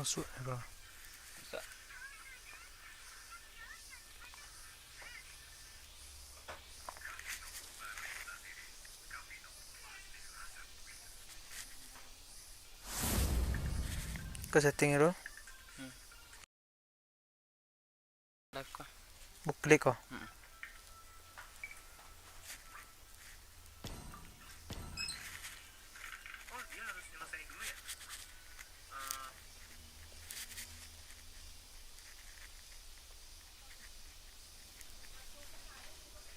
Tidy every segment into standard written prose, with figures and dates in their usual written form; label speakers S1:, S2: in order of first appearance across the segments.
S1: masuk ya bro.
S2: Bisa.
S1: Ke setting itu
S2: Live kah?
S1: klik kok.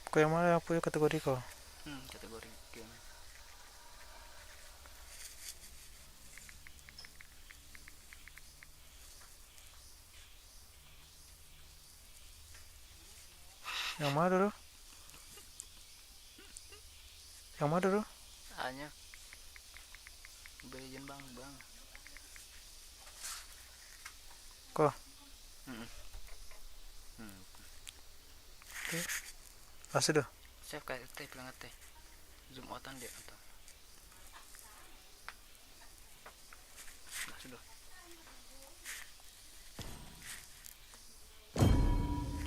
S1: Kau yang mana punya kategori kau?
S2: Kategori game.
S1: Yang mana dulu? Yang mana dulu?
S2: Hanya Legend bang.
S1: Kok? Asli dah.
S2: Save kayak teh bilang teh. Zoom outan dia atau. Nah, sudah.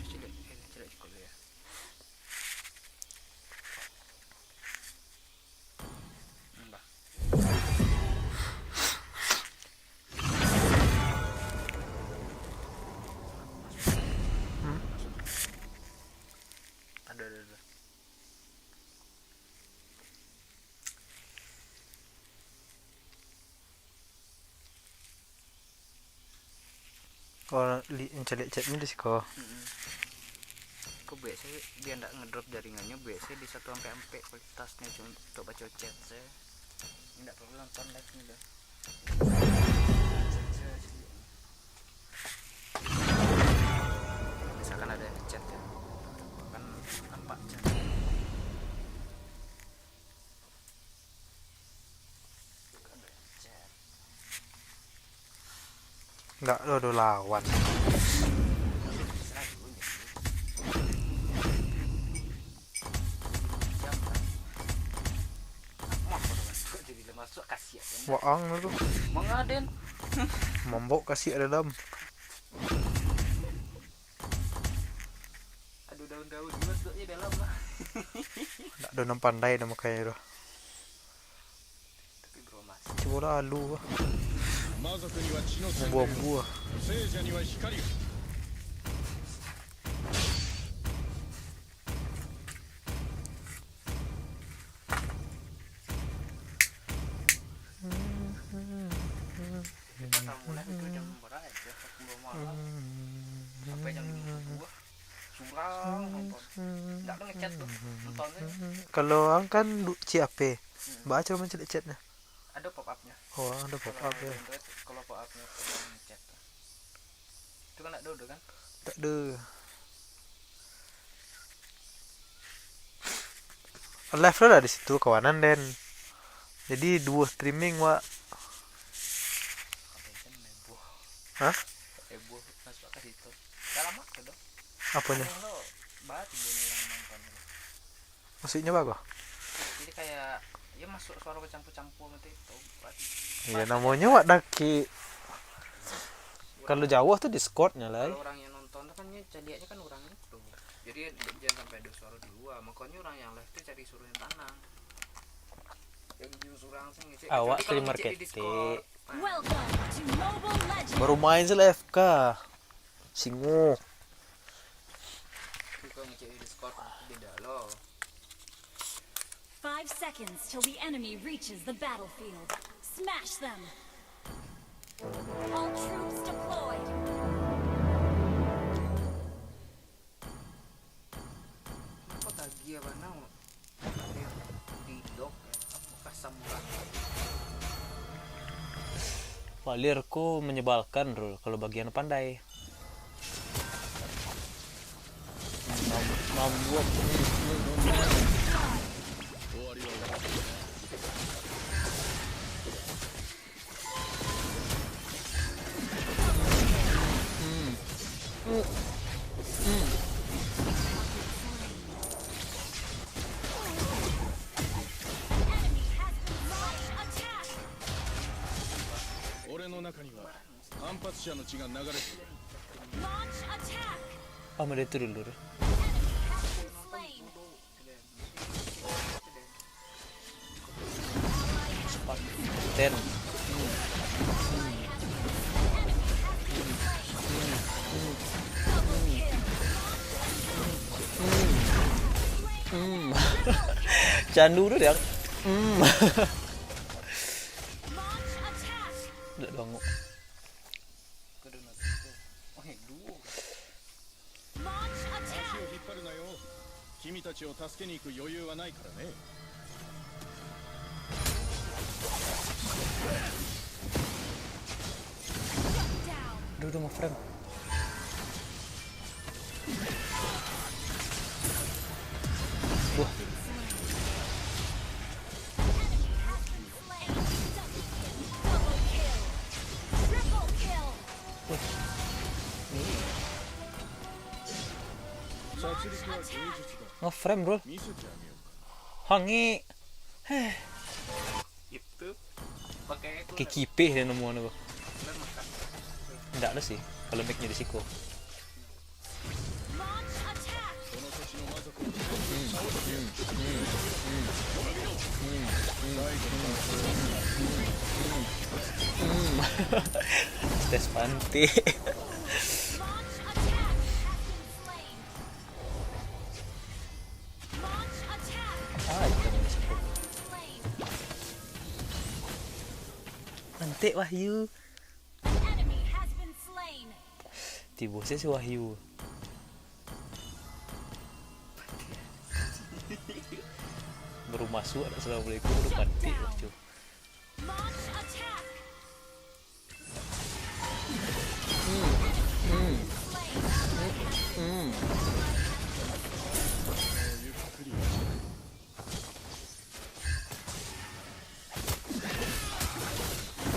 S2: Cilik sekolah ya. Mbak. Ada.
S1: Kalau cari chatnya di siko.
S2: Kok biasa dia nggak ngedrop jaringannya, biasa di 1 sampai 4 kualitasnya cuma untuk baca chat saya. Nggak perlu nonton live nih dah. Misalkan ada chat ya, kan nampak chat.
S1: Enggak, lo udah lawan. Waang lu.
S2: Mengaden.
S1: Mambok kasih ada dalam.
S2: Aduh daun-daun masuknya dalam lah.
S1: Enggak ada nam pandai nama kayak itu.
S2: Tapi bro mas.
S1: Coba lalu. Buah-buah.
S2: Kita mulai itu jam berapa ya? 10 malam sampai jam 2 surang nonton. Nggak ada ngechat tuh nontonnya.
S1: Kalau ang kan CAP. Baca macam chatnya.
S2: Ada pop upnya.
S1: Oh, ada pop up ya.
S2: Kalau pop upnya ngechat tuh. Itu kan ada udah kan?
S1: Tak ada. Live lo ada di situ kawanan Den. Jadi 2 streaming wa. Hah?
S2: Buah masuk ke situ. Dalam waktu dong.
S1: Apanya?
S2: Lo banget orang nonton.
S1: Maksudnya bagus.
S2: Jadi kayak ya masuk suara bercampur-campur nanti itu.
S1: Iya namanya wak daki. Kalau jauh tuh Discordnya lah.
S2: Kalau orang yang nonton tuh kan carinya kan orang itu. Jadi jangan sampai ada suara dua. Makanya orang yang live tuh cari suara yang tanang. Yang jujur orang sih ngecek.
S1: Awak streamer ketik.
S3: Welcome to Mobile Legends.
S1: Baru main sih FK. Singu.
S2: Kalau ngecek di Discord beda loh.
S3: 5 seconds till the enemy reaches the battlefield. Smash them. All troops deployed.
S2: Kok tadi apa nau? Di dok ya. Apakah samurai?
S1: Valirku menyebalkan Rul kalau bagian pandai. Membuat
S4: 殺者の血が流れている。
S3: Launch attack.
S1: Oh, mau itu dulu.
S3: Enemy has been slain.
S1: Ten. Candu tuh dia.
S3: Launch attack.
S1: Udah dong.
S3: Launch
S4: 足
S3: attack.
S4: を引っ張るなよ。君たちを助けに行く余裕はないからね。
S3: Down.
S1: Udah mau frame. Wah,
S3: Slain. Double kill. Triple kill.
S4: 殺戮は芸術だ。
S1: nge-frame bro.
S4: 見せてあげようか。
S1: Hangi.
S2: Itu pakai itu
S1: Kikipih dia nemu anu.
S2: dan makan.
S1: Enggak ada sih. Kalau mic-nya di Siko.
S3: Launch attack.
S4: この土地の魔族を全部倒してやる。最後の
S1: Stes panti.
S3: Launch attack has been slain. Launch attack
S1: Ah, itu yang di Siko.
S3: slain.
S1: Nanti Wahyu.
S3: Enemy has been slain.
S1: Tibusnya si Wahyu. Baru masuk ada assalamualaikum udah mati Wahyu.
S3: Launch attack. Slain.
S4: ゆっくり。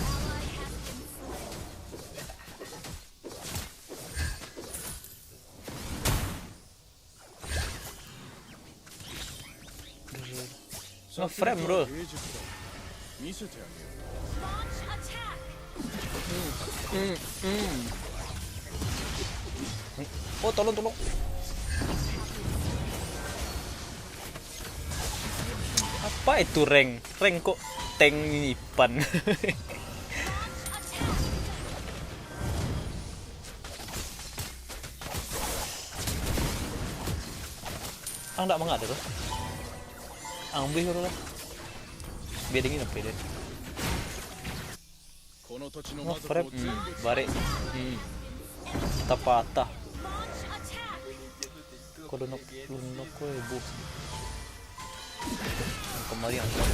S3: Ally has been slain.
S1: Nge-frame bro.
S4: 芸術だ。見せてあげよう。
S3: Launch attack.
S1: Oh tolong. Apa itu rank? Rank kok tank Ipan. Ah enggak mengada tuh. Ambil dulu lah. Biar dingin apa deh.
S4: この土地の魔族
S1: Nge-frame.
S4: を全部
S1: Balik. Patah-patah.
S3: Launch attack.
S1: Kau lunok ko ibu. Kemarin angkat.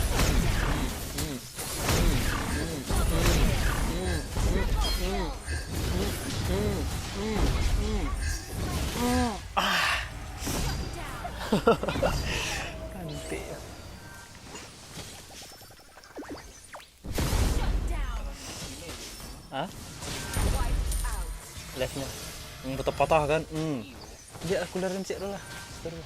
S1: Nanti.
S3: Down.
S1: Hah?
S3: Wiped out.
S1: Live-nya. Patah-patah kan? Dia aku lerin cek dulu lah. Terus.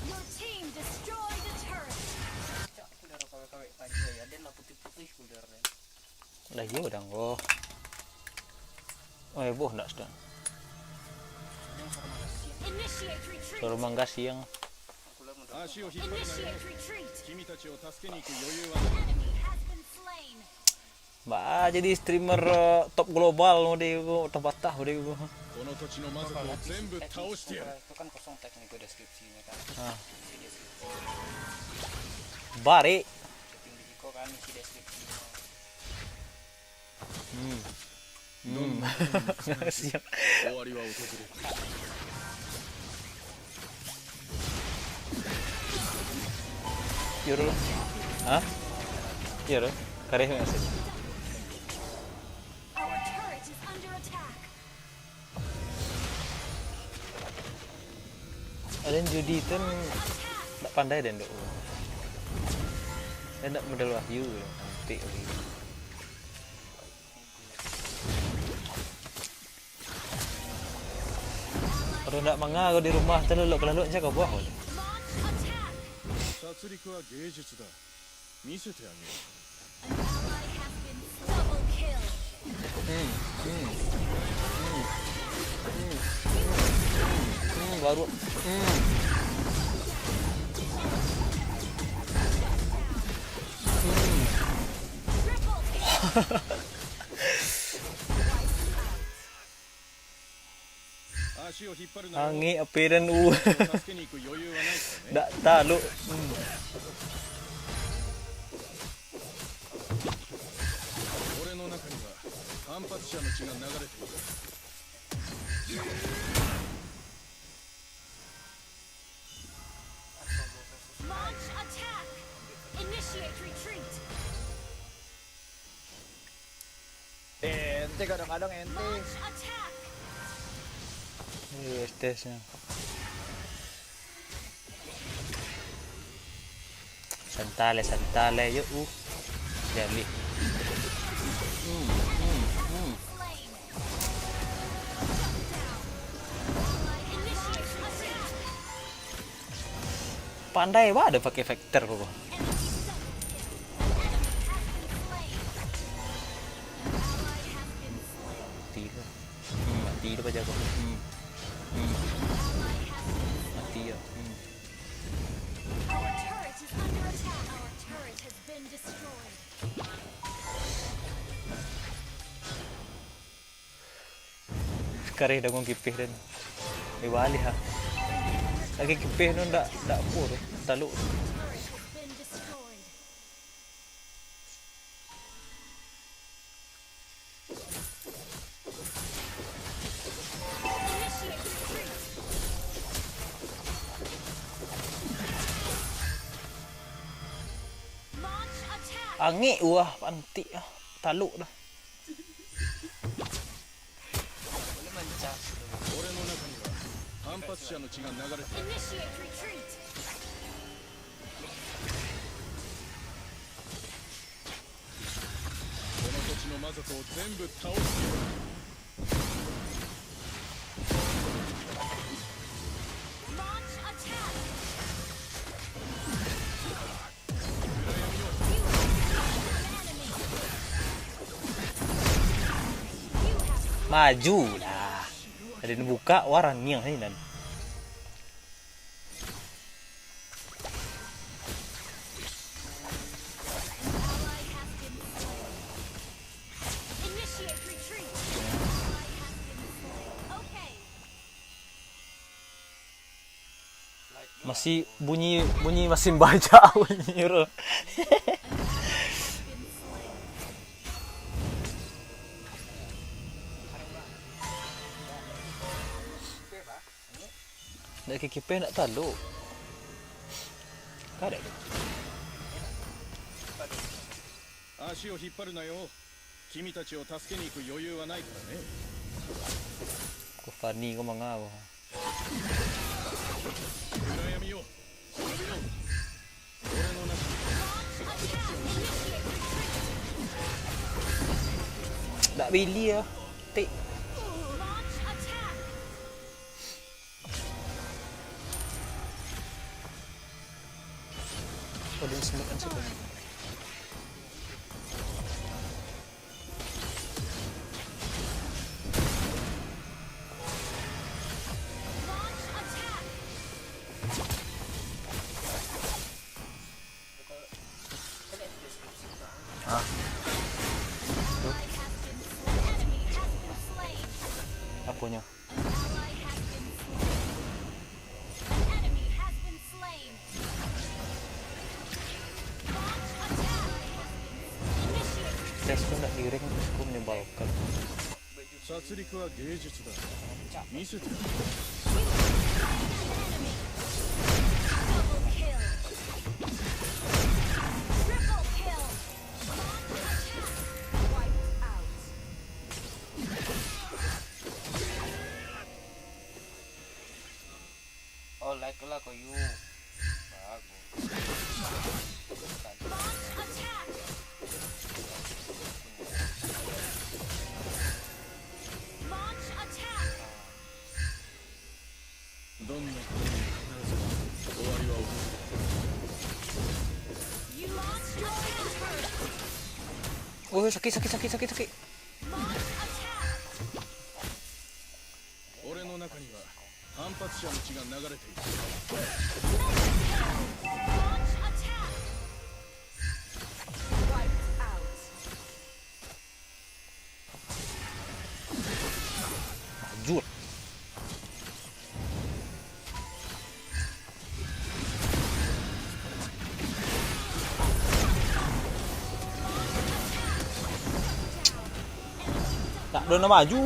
S3: Your team destroyed a turret.
S2: Cak, kuliah kawek-kawek aja ya. Dia lah putih-putih kuliahnya.
S1: Lah iya udah oh. Oh boh enggak sedang.
S2: Yang sama nasi.
S3: Initiate retreat.
S1: Suruh mangga siang.
S2: Kuliah mudah.
S4: 足を引っ張るなよ。
S3: Initiate retreat.
S4: 君たちを助けに行く余裕はない。
S3: Enemy has been slain.
S1: Mbak jadi streamer top global mau deh gua tempat tahu deh gua.
S4: この土地の魔族を全部倒してやる。
S2: Itu kan kosong teknik deskripsinya kan.
S1: Ah.
S2: Isi deskripsi.
S1: Bari.
S2: Setting di Iko kan isi deskripsinya.
S1: Siap.
S4: 終わりは訪れる。
S1: Yur lah. Hah? Yur. Kareh nggak sih?
S3: Our turret is under attack.
S1: Ada yang judi itu nggak pandai dan dok. Dan nggak modal Wahyu nanti lagi. Kalau nggak manga kau di rumah terlalu aja kau buah.
S3: Launch attack.
S4: 殺戮は芸術だ。見せてあげる
S3: An ally has been double kill.
S1: Baru.
S3: Triple kill.
S4: 足を引っ張るなよ
S1: Angin appearance u.
S4: 助けに行く余裕はないからね
S1: Tak tahu.
S4: 俺の中には反発者の血が流れている
S3: Launch attack. Initiate retreat.
S2: Ente kadang-kadang ente.
S3: Launch attack.
S1: Stesnya. Santale yuk. Jali.
S3: Slain. Initiate attack.
S1: Pandai wah ada pakai vector kok.
S3: Enemy double kill. An enemy has been slain. An ally has been slain.
S1: Mati tu. Mati tu aja kok. Mati ya.
S3: Our turret is under attack. Our turret has been destroyed.
S1: Karih dah kong kipih dan. Wali ha. Lagi kipih tu ndak pur, taluk.
S3: Turret has been destroyed. Initiate retreat. Launch attack.
S1: Angin wah panti ah. Taluk dah.
S2: Boleh mencas.
S4: 俺の中には反発者の血が流れている
S3: Initiate retreat.
S4: この土地の魔族を全部倒すよ
S3: Launch attack.
S1: Maju lah. Ada ni buka waran niang ni dan.
S3: Initiate retreat. Okay.
S1: Masih bunyi masih baca bunyi ro. Nak kikipeh nak taluk. Kada.
S4: 足を引っ張るなよ君たちを助けに行く余裕はないからね
S1: Ko Fani ko mga ako.
S4: 暗闇よ滅びろ俺の中に
S1: Tak bili ah. Tik.
S3: Launch attack.
S1: Oh, dia semut kan situ.
S3: Launch attack.
S1: Ah.
S3: Enemy has been slain.
S1: Apanya?
S3: Ally has been slain. An enemy has been slain. Launch attack. Initiate.
S1: Tes ko nak di-rank ko menyebalkan.
S4: 殺戮は芸術だ見せて
S3: Double kill. Triple kill. Launch attack. Wiped out.
S2: Oh, like lah kau you. Bagus.
S3: Launch attack. Launch attack.
S4: どんなことにも必ず終わりは起こる
S3: You lost your
S1: Oh, sakit, sakit, sakit, sakit, sakit.
S3: Launch attack.
S4: 俺の中には反発者の血が流れている。
S3: Launch attack. Wiped out.
S1: Maju. Tak ada nak maju.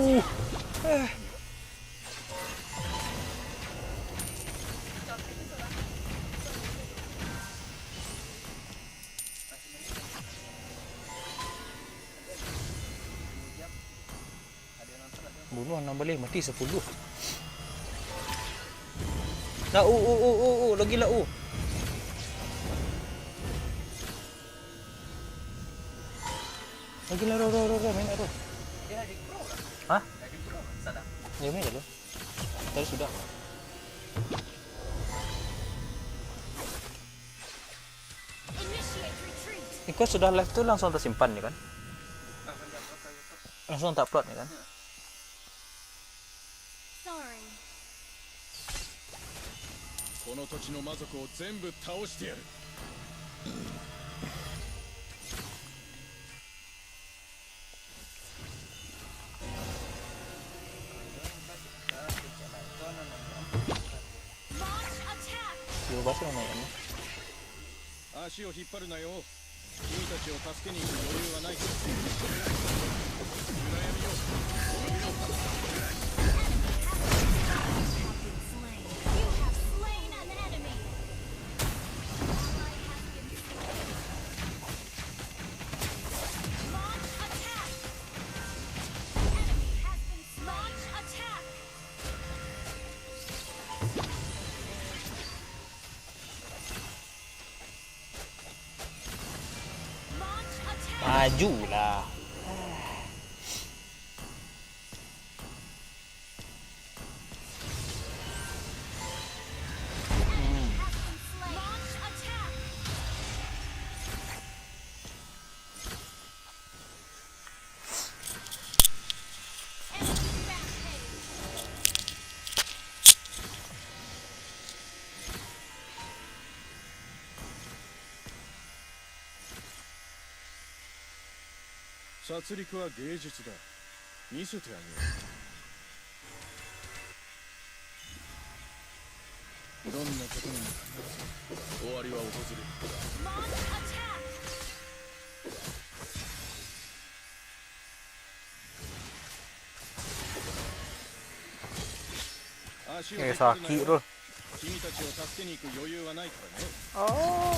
S1: Bunuh anak boleh mati 10. Dah lagi lah Lagi lah main lah
S2: Dia di pro lah.
S1: Hah?
S2: Di pro sadar.
S1: Ya main dah Tadi sudah.
S3: Initiate retreat.
S1: Kau sudah live tu langsung tersimpan ni kan?
S2: Akan dapat terus.
S1: Langsung tak upload ni kan?
S3: Sorry.
S4: この土地の魔族を全部倒してやる。
S3: Launch attack.
S1: Yo bahasa mana kan?
S4: 足を引っ張るなよ。君たちを助けに行く余裕はない。暗闇よ。
S3: Slain. You have slain an enemy. Launch attack. Enemy has been launch attack. Launch attack.
S1: Majulah.
S3: Has been slain. Launch attack. Enemy rampage.
S4: 殺戮は芸術だ。見せてあげよう。どんなことにも終わりは訪れる。
S3: Launch attack.
S4: 足を
S1: Eh
S4: 引っ張るな
S1: sakit
S4: よ。
S1: tu.
S4: 君たちを助けに行く余裕はないからね。
S1: Oh.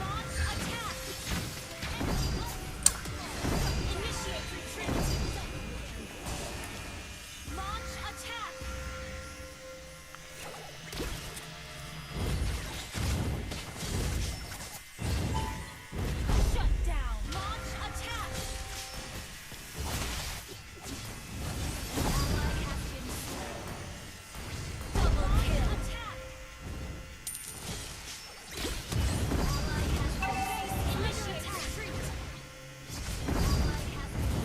S3: Launch attack. Initiate retreat. Launch attack. Shut down. Launch attack. Ally has been slain. Double kill. Attack. Ally has been initiate retreat. Ally has been.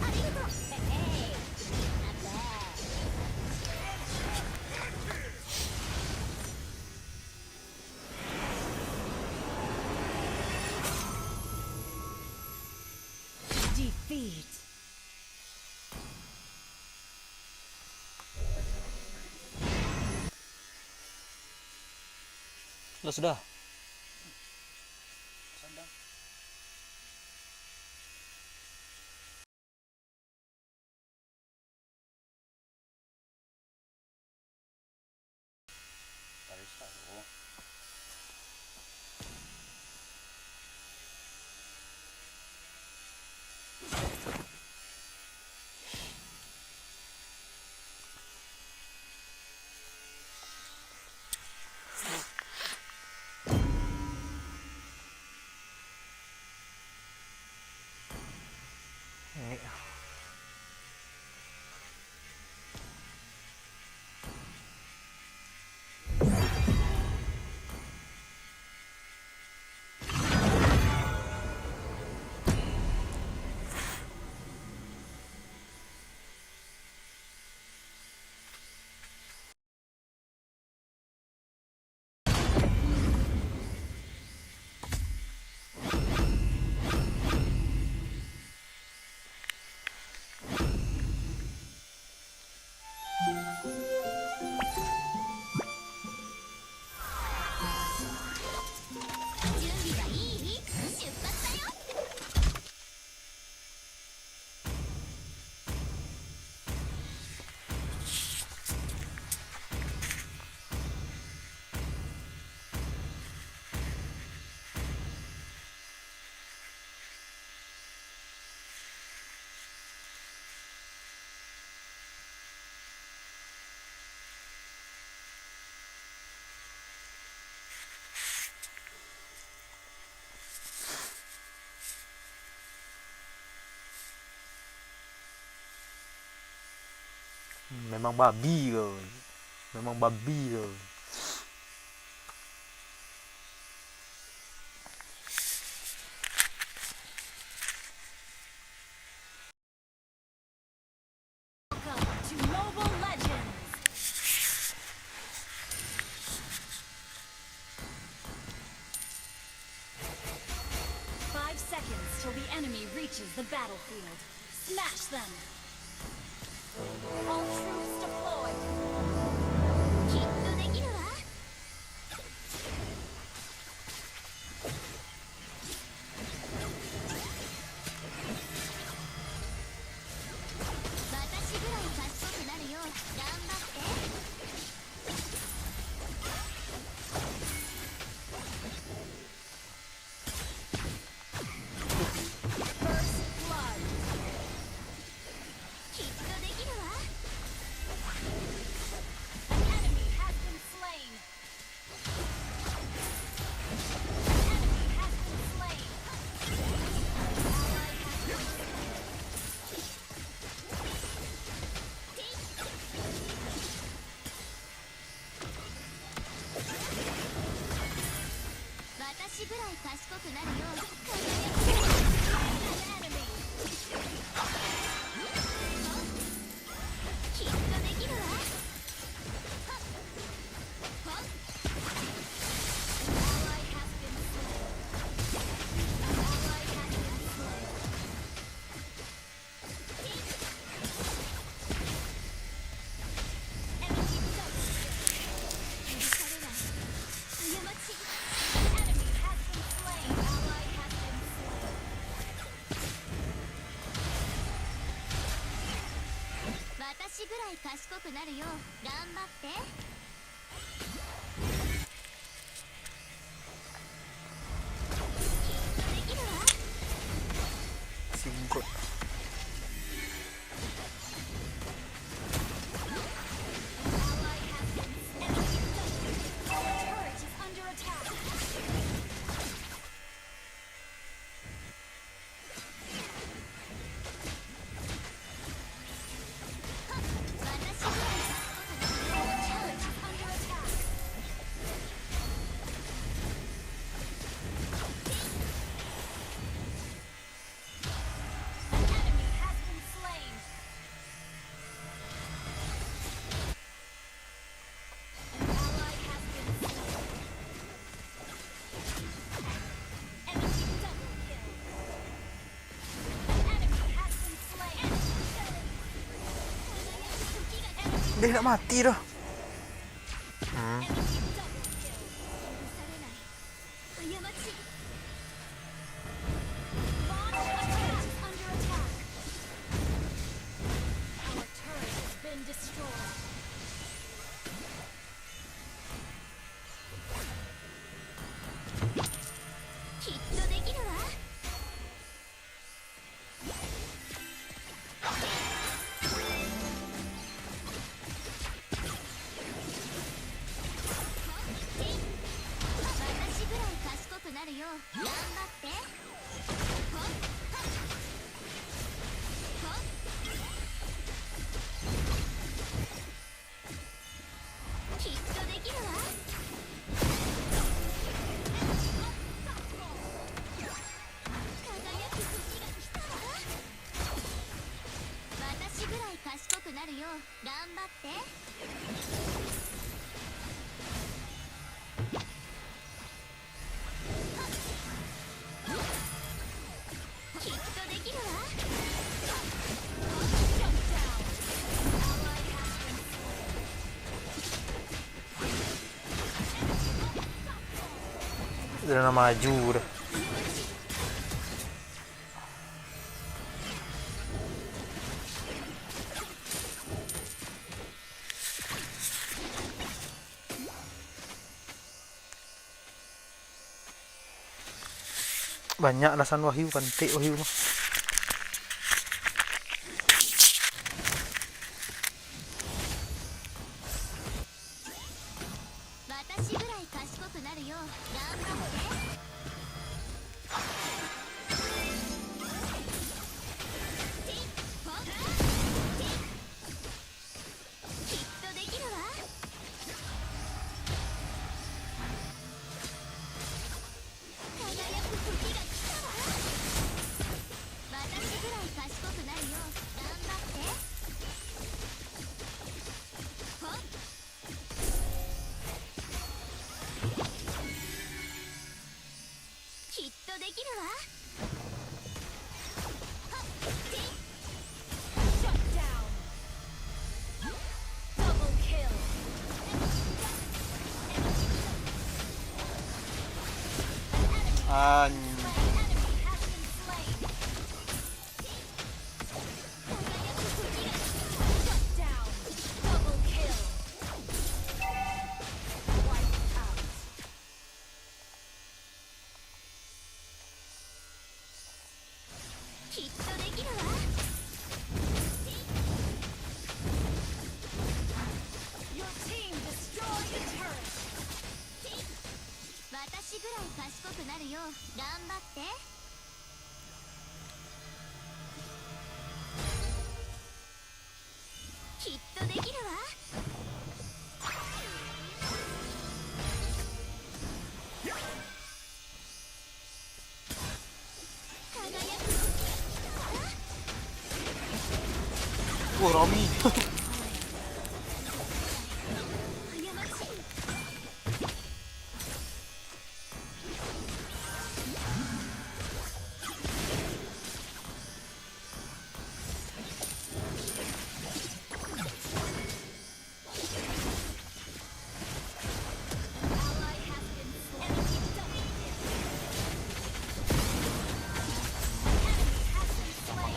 S3: Arigato. Hey, not bad. Defeat.
S1: Sudah.
S2: Sadar. Tarik tahu.
S1: memang babi kau. Memang babi kau.
S3: Welcome to Mobile Legends! Five seconds till the enemy reaches the battlefield. Smash them! All troops deployed! きっとできるわ。私ぐらい賢くなるよ。頑張って。First blood. きっとできるわ。An enemy has been slain. An enemy has been slain. Ally has been slain. 私ぐらい賢くなるよ。An enemy. きっとできるわ。Ally has been slain. Ally has been slain. Enemy double kill. 許されない。過ち。An enemy has been slain. Ally has been slain. 私ぐらい賢くなるよ。頑張って。きっとできるわ。
S1: Singkot.
S3: Ally has been enemy double. Our turret is under attack. 私ぐらい賢くなるよ。Our turret is under attack. An enemy has been slain. An ally has been slain. Enemy double kill. An enemy has been slain.
S1: Dia nak mati dah.
S3: Enemy double kill. 許されない。過ち。Launch attack is under attack. Our turret has been destroyed.きっとできるわ。私ぐらい賢くなるよ。頑張って。きっとできるわ。輝く時が来たわ。私ぐらい賢くなるよ。頑張って。きっとできるわ。Jump down. Ally has been slain.
S1: Dia nak maju dah. Banyak alasan Wahyu kan, tik Wahyu mah.
S3: 私ぐらい賢くなるよ。頑張って。きっとできるわ。私ぐらい賢くなるよ。頑張って。きっとできるわ。輝く。
S1: Romi.
S3: 過ち。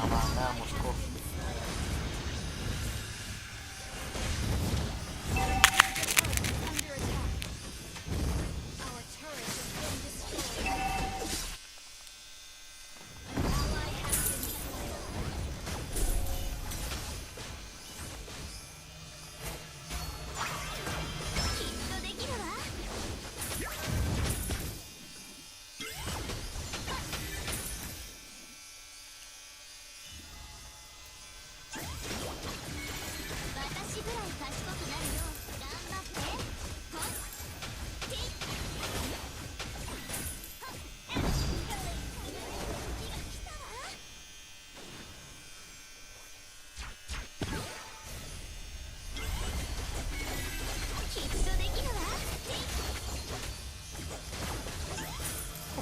S1: Mana Moskow.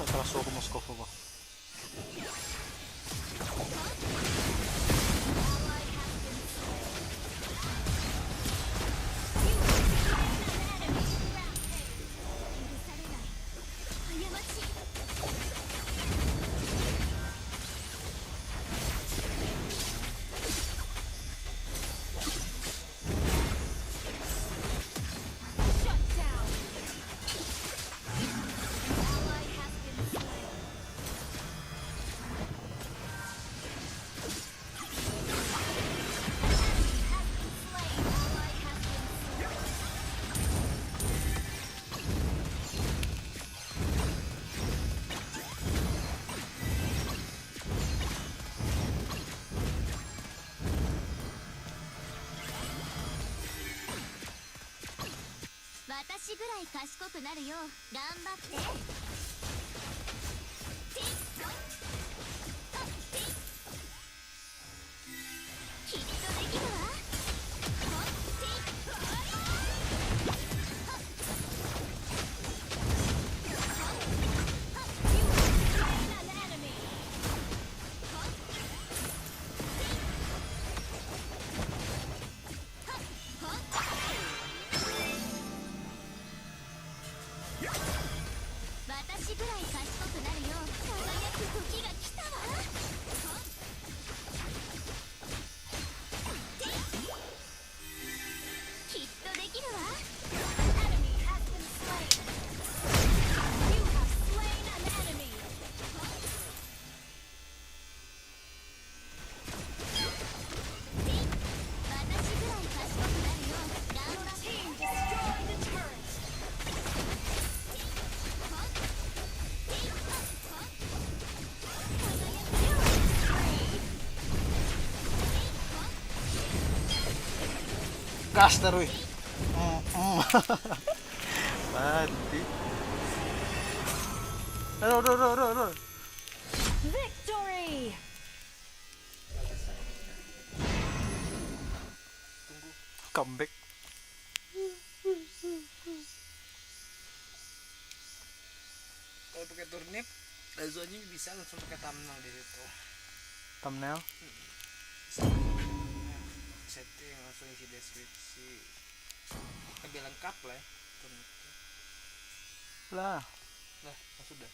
S1: Хорошо, Москов его.
S3: 私ぐらい賢くなるよ。頑張って。きっとできるわ。私ぐらい賢くなるよ。輝く時が来たわ。きっとできるわ。私ぐらい賢くなるよ。頑張って。
S1: Gas terus. Mati. Aduh.
S5: Victory!
S1: Comeback.
S2: Kalau pakai turnip Lazonya bisa langsung pakai thumbnail di situ.
S1: Thumbnail.
S2: Setting langsung isi deskripsi lebih lengkap lah ya turnip.
S1: Lah.
S2: Nah sudah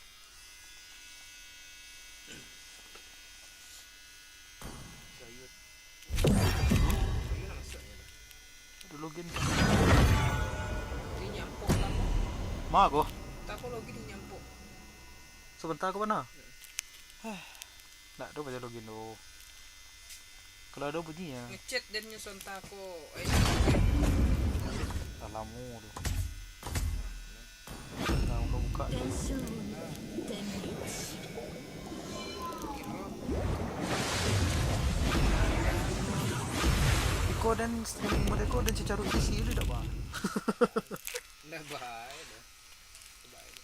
S2: Sayur. Sayur nak masuk ni.
S1: Ada login.
S2: Dia nyampuk lah.
S1: Ma aku.
S2: Tak apa login dia nyampuk.
S1: Sebentar ke mana? Nggak ada baca login tu. Kalau ada bunyinya.
S2: Ngechat dan nyusun tako.
S1: Alamu tu. Nah, udah buka tu.
S3: 伝承天命
S1: Iko dan mereka dan cecaruk isi itu tak bah.
S2: Dah baik dah. Baik.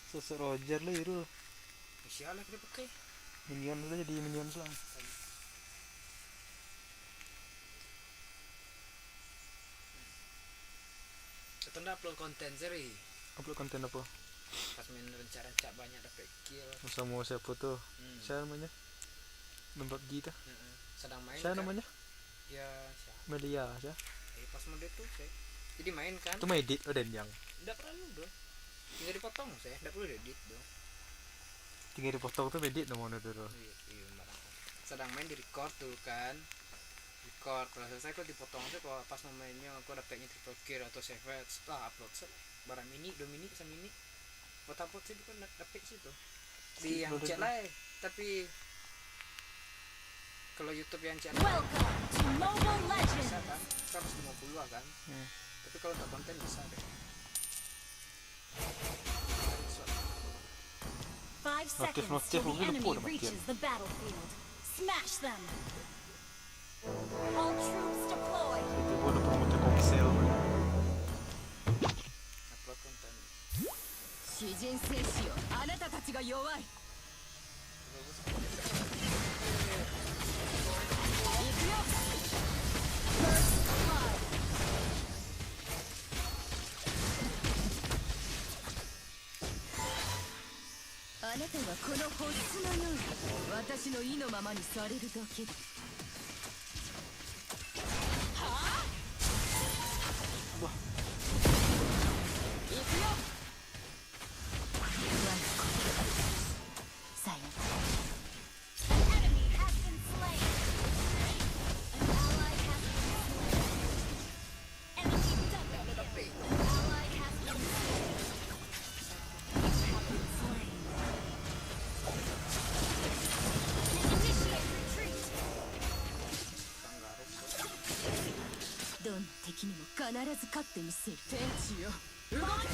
S1: Sosok Roger lah itu.
S2: Siapa kita pakai?
S1: Minion lah jadi minion lah.
S2: Atau nak upload konten seri.
S1: Upload konten apa?
S2: Pas main rencana banyak dapat kill.
S1: Sama siapa tuh? Siapa namanya? Main PUBG tuh.
S2: Sedang main.
S1: Siapa
S2: kan?
S1: namanya?
S2: Ya, siapa?
S1: Melia siapa?
S2: Pas mode tuh saya. Jadi main kan?
S1: Itu edit oh dan yang.
S2: Enggak perlu bro. Tinggal dipotong saya, enggak perlu edit bro.
S1: Tinggal dipotong tuh edit namanya tuh.
S2: Iya, barang. Sedang main di record tuh kan. Record kalau selesai kok dipotong tuh kalau pas momennya aku dapetnya triple kill atau savage setelah upload barang mini, 2 mini, 1 mini. Buat upload sih kan dapet sih tuh. Di yang chat lah tapi kalau YouTube yang chat
S3: Welcome to Mobile
S2: bisa
S3: Legends.
S2: kan 150 lah kan. Tapi kalau tak konten bisa deh.
S3: 5 seconds
S1: Notif
S3: till the
S1: mungkin
S3: enemy
S1: lupa dah
S3: reaches the battlefield. Smash them. All troops deployed.
S1: Itu gua udah promote Komsel.
S2: Upload konten.
S3: 詩人戦士よ、あなたたちが弱い。行くよ。First blood. あなたはこの星のように私の意のままにされるだけだ。はあ？行くよ。どんな敵にも必ず勝ってみせる。天地よ、動け。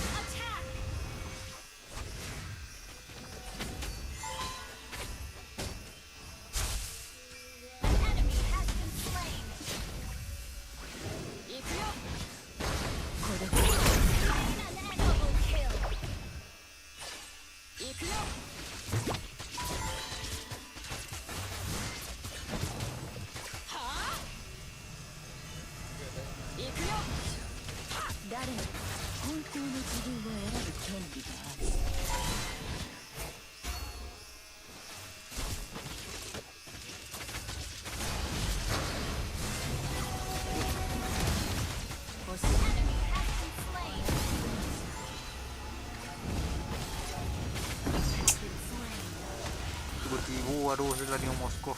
S3: 誰も本当の自分を選ぶ権利がある。
S1: Tiba-tiba aduh segala dengan Moskov.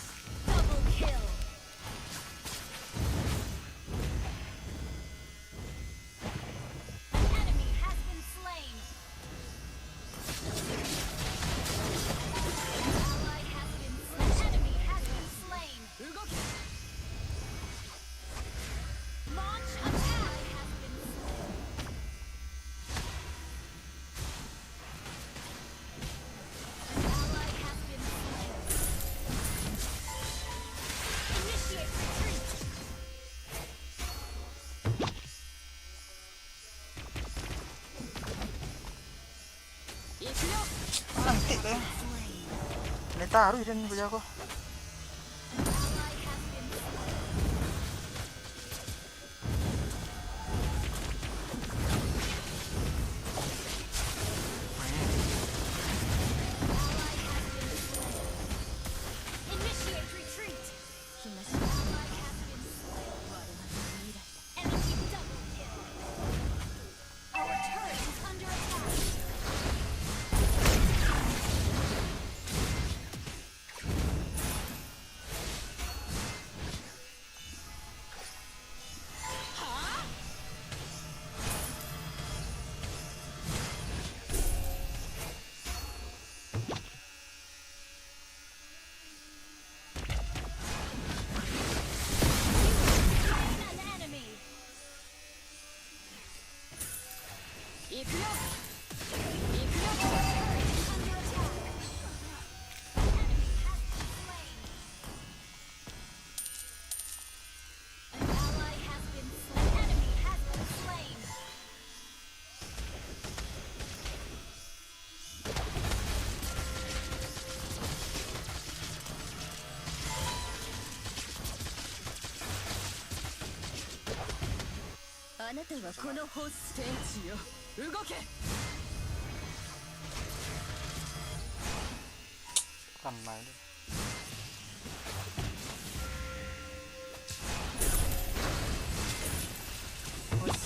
S1: Antik deh. Ini taruh dan punya aku.
S3: Initiate retreat. An ally has been slain. Enemy has been slain. あなたはこのホス天地よ動け
S1: กันไม้ด้วย
S3: 欲しい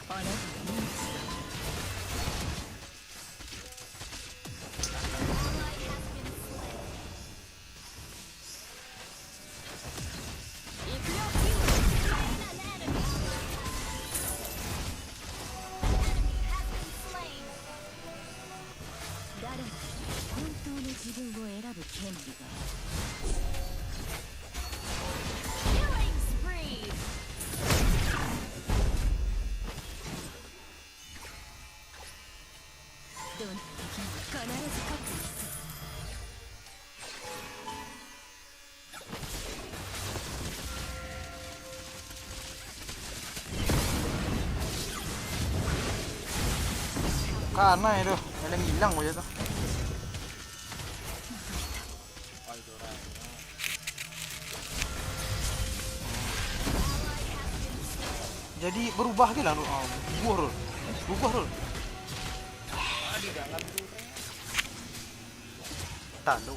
S3: あなたの命だ 誰が本当の自分を選ぶ権利がある Killing spree どんな敵にも必ず勝ってみせる
S1: Kana itu, yang hilang aja tuh.
S2: Eldora
S1: Jadi berubah gitu lah, berubah Rul.
S2: di dalam tuh
S1: Tahu.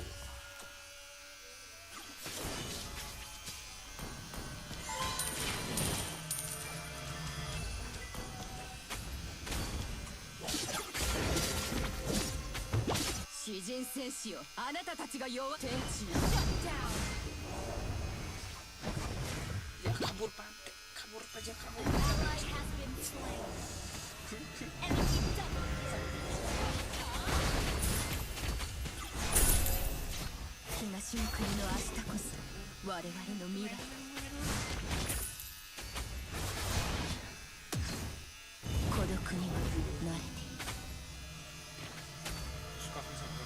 S3: Shijin 戦士よあなたたちが弱天地
S2: ya kabur pantai kabur aja kabur
S3: Enemy double kill 東の国の明日こそ我々の未来孤独には慣れている
S2: suka sama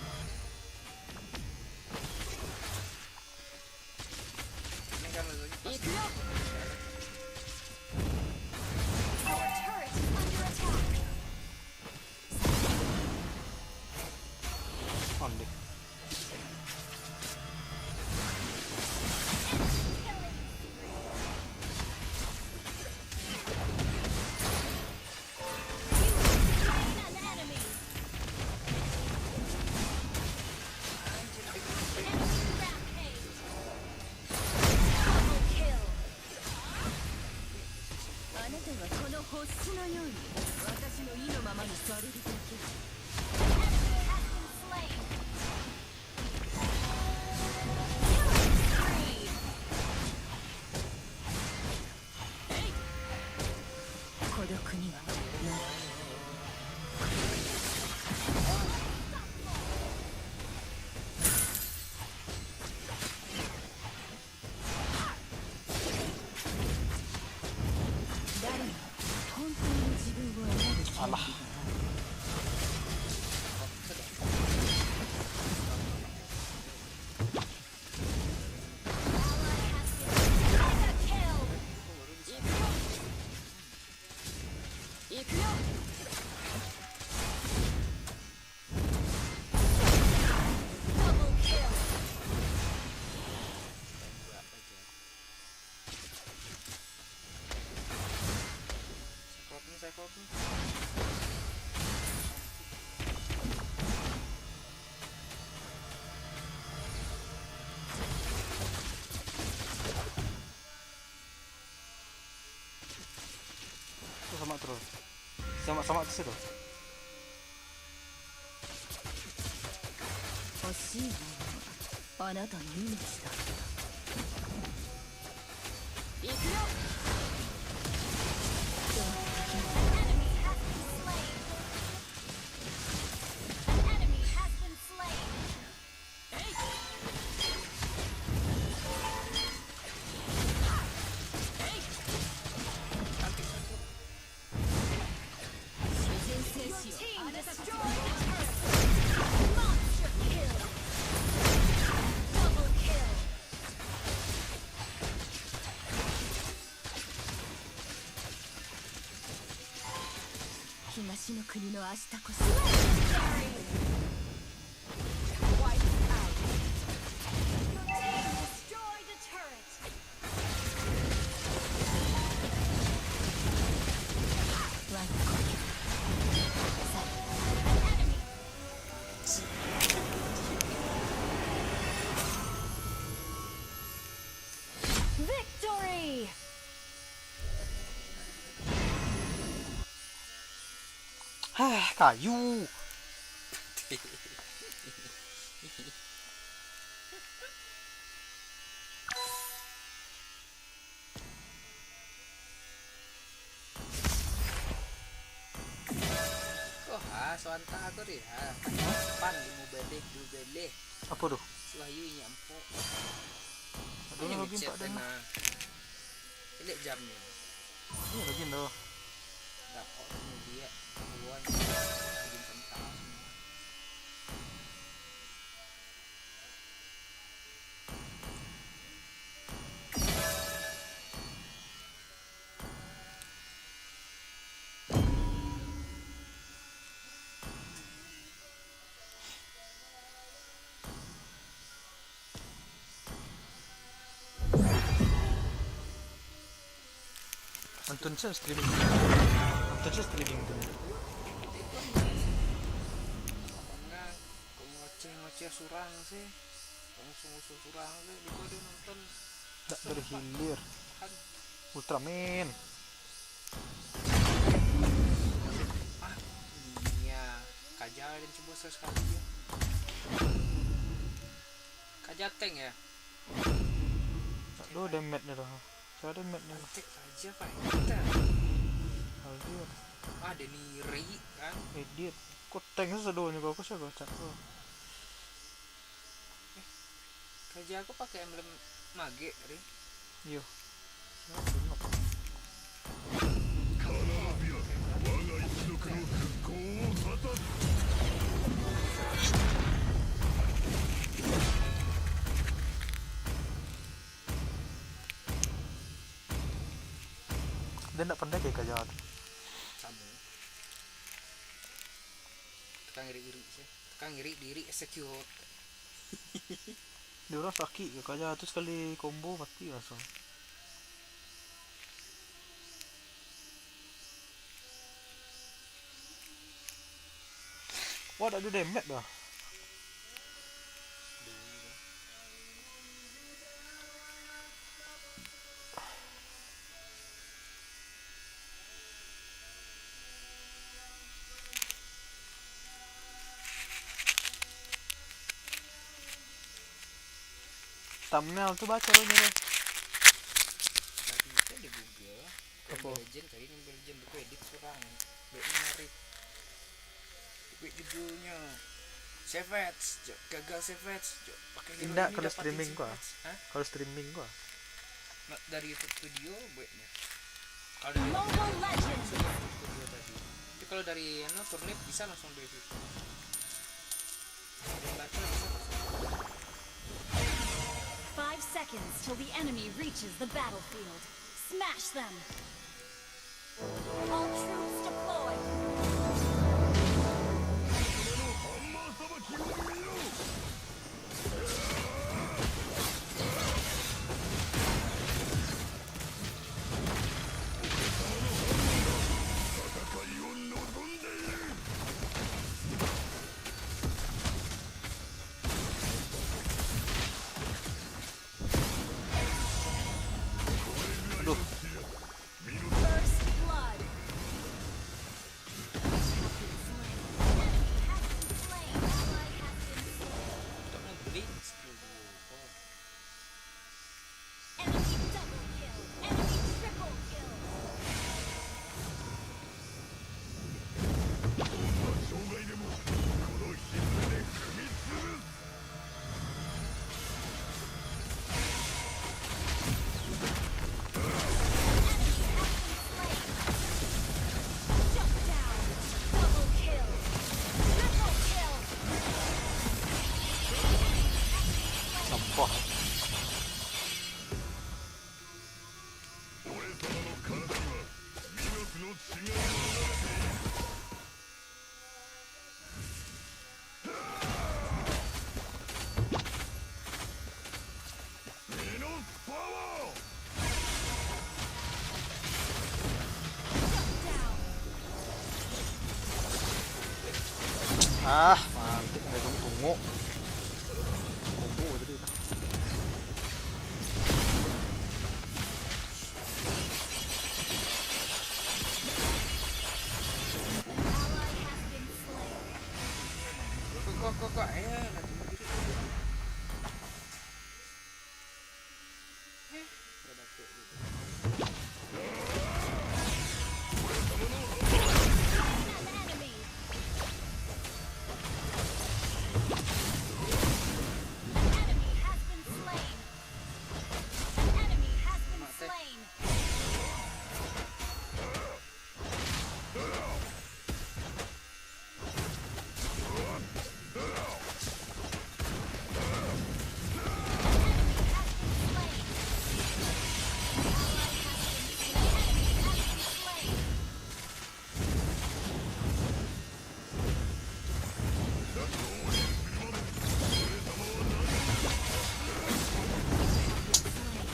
S2: ini kan lagi pas
S3: 行くよ Our turret is under attack
S1: On deh.
S3: Slain an enemy Enemy rampage Double kill あなたはこの星のように私の意のままにされるだけ Enemy has been slain Killing spree 孤独にはなる 誰も本当の自分を選ぶ権利がある
S1: Alah.
S3: Mega kill 行くよ Double kill
S2: Cyclops nih
S1: Tuh sama terus. Sama di situ.
S3: 欲しいものはあなたの命だ行くよ Enemy has been slain Enemy has been slain Shijin 戦士よ日こそ Legendary! Wipe out. Your team destroyed a turret. Like an enemy. Victory!
S1: Hah, kayu.
S2: Kok soanta aku deh pan di mobile
S1: Apa tuh?
S2: selayu nyampo
S1: Aduh,
S2: ini
S1: lagi
S2: chat
S1: empat dan.
S2: dengan lihat jamnya
S1: Ini lagi tuh.
S2: dapat dia kawan bikin kentang
S1: Nonton saya streaming. Nonton saya streaming tuh.
S2: karena kok ngoceh surang sih musuh surang sih di dia nonton
S1: Nggak berhilir.
S2: kan
S1: Ultraman.
S2: iya kajalin coba sekali ya kajateng ya
S1: Aduh, damage-nya dah. Saya damage-nya.
S2: antek aja pak kita
S1: Hadir.
S2: ada niri kan
S1: Edit. Kok tanknya sedonya kok sih gocak kok.
S2: kerja aku pakai emblem mage ri
S1: Yo. Ya, benar.
S4: カナナビア我が一族の復興を果たす
S1: Dia nggak pandai kayak Kajat.
S2: kamu tukang iri sih tukang iri diri execute
S1: Dia orang sakit ya Kajat tuh sekali combo mati langsung. Wah, ada damage dah. Thumbnail tuh baca lo nih.
S2: tadi itu di Google
S1: Apa?
S2: Mobile Legend kali ini Mobile Legend buku edit surang buat menarik buat judulnya Savage gagal Savage pakai hero
S1: Tidak,
S2: ini
S1: kalau
S2: dapatin
S1: streaming gua.
S2: Savage. Hah?
S1: Kalau streaming gua.
S2: Nah, dari YouTube Studio buatnya kalau dari
S3: Mobile Legends!
S2: YouTube Studio tadi tapi kalau dari Turnip bisa langsung dari situ dari baca bisa langsung
S3: 5 seconds till the enemy reaches the battlefield. Smash them! All troops deployed!
S4: ハンマーさばきを見ろ 戦いを望んでいる
S1: Aduh,
S3: First blood!
S1: Ah, mati nggak tunggu. Tunggu tadi.
S2: Kok nanti mau diri. Udah dapet gitu.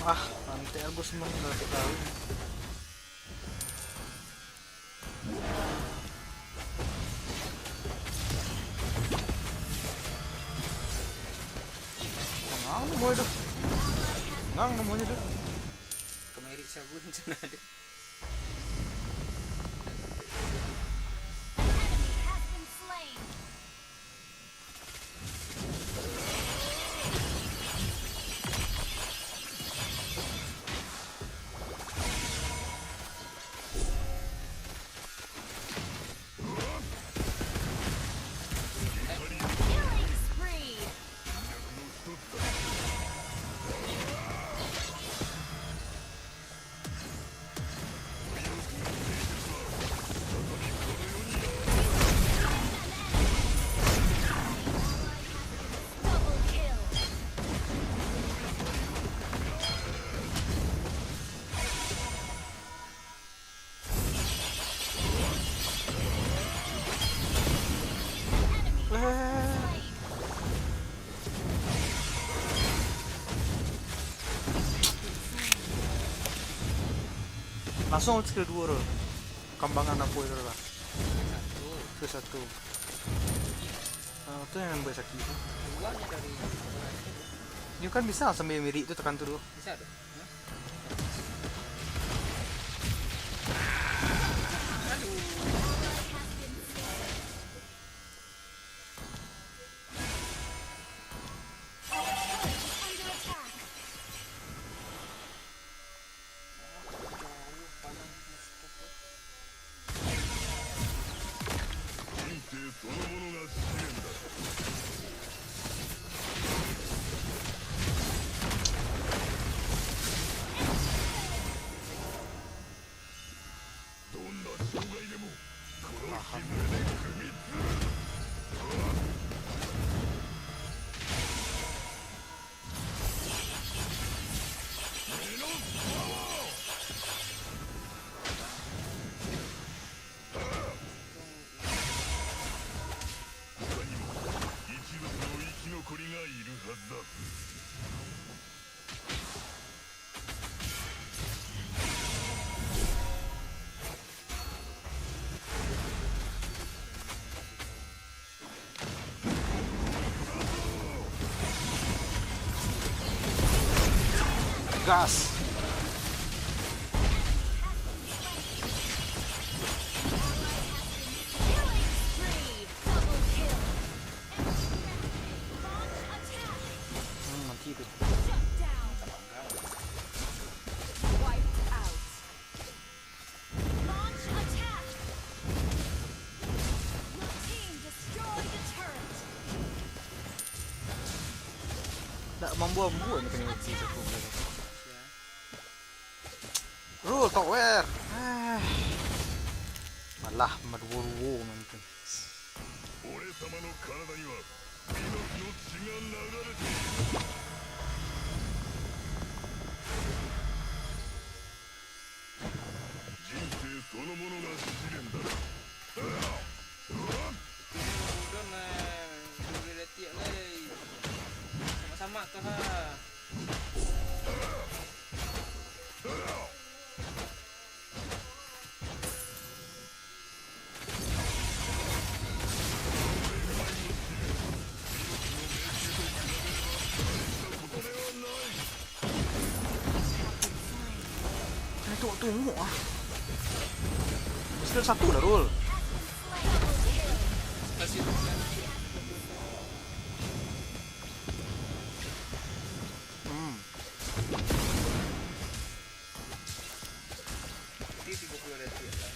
S1: Ah, nanti aku semua nggak tahu. Ngang mau itu. Ngang mau itu.
S2: Kemari sabun cina ada.
S1: Langsung skill 2 loh. Kambangan aku itu lah.
S2: Satu.
S1: Skill 1. Nah, itu yang baik sakit itu.
S2: Duanya dari
S1: Ini kan bisa sambil mirip itu tekan dulu.
S2: bisa dong. Hah?
S1: Gas. Mati itu. Tak membuat-buat ini kena mati satu. Rule tower. Malah meruwo mungkin.
S4: 俺様の体には命の血が流れている。人生そのものが試練だ。
S2: Udah nih, udah letiak lagi. Sama-sama tuh ha.
S1: tunggu ah. Mesti ada satu lah Rul.
S2: Kasih di 30 detik lah.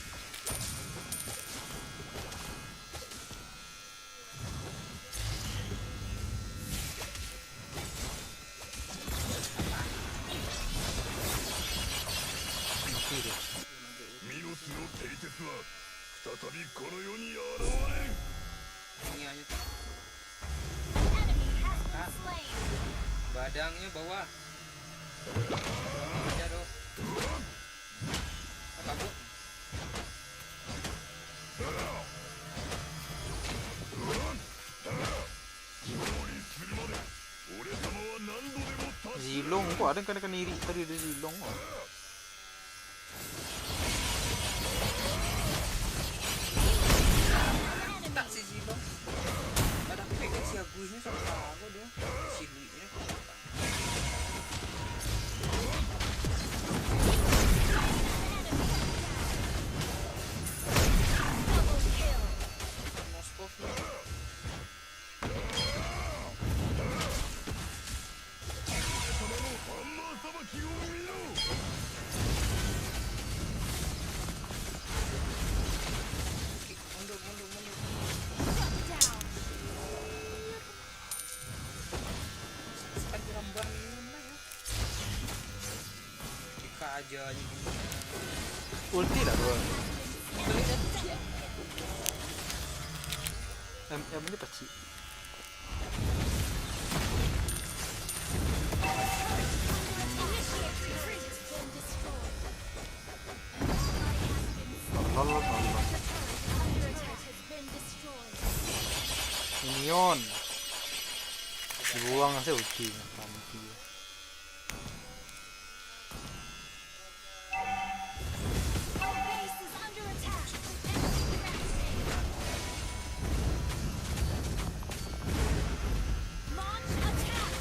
S1: Mati deh.
S4: ミノスの蹄鉄は再びこの世に現れん。
S2: Ini aja tuh.
S3: Enemy has been slain.
S2: Badangnya bawah. Aja dong. Kabur.
S4: 勝利するまで俺様は何度でも立ち
S1: Zilong kok ada yang kena iri tadi ada Zilong kok.
S2: Tak si Zilong. Ada pegang si Agusnya sama aku dia. Si duitnya.
S3: Double kill.
S2: Moskov.
S4: ハンマーさばきを見ろ。
S2: Mundur.
S3: Shut down.
S2: Sekali ramban mana ya? Jika aja gini.
S1: Ulti lah Rul. MM ini pasti.
S3: Initiate retreat. Been destroyed.
S1: Lol.
S3: Under attack has been destroyed.
S1: Minion. Dibuang aja ulti. Mati.
S3: Our base is under attack. Enemy rampage. Launch attack.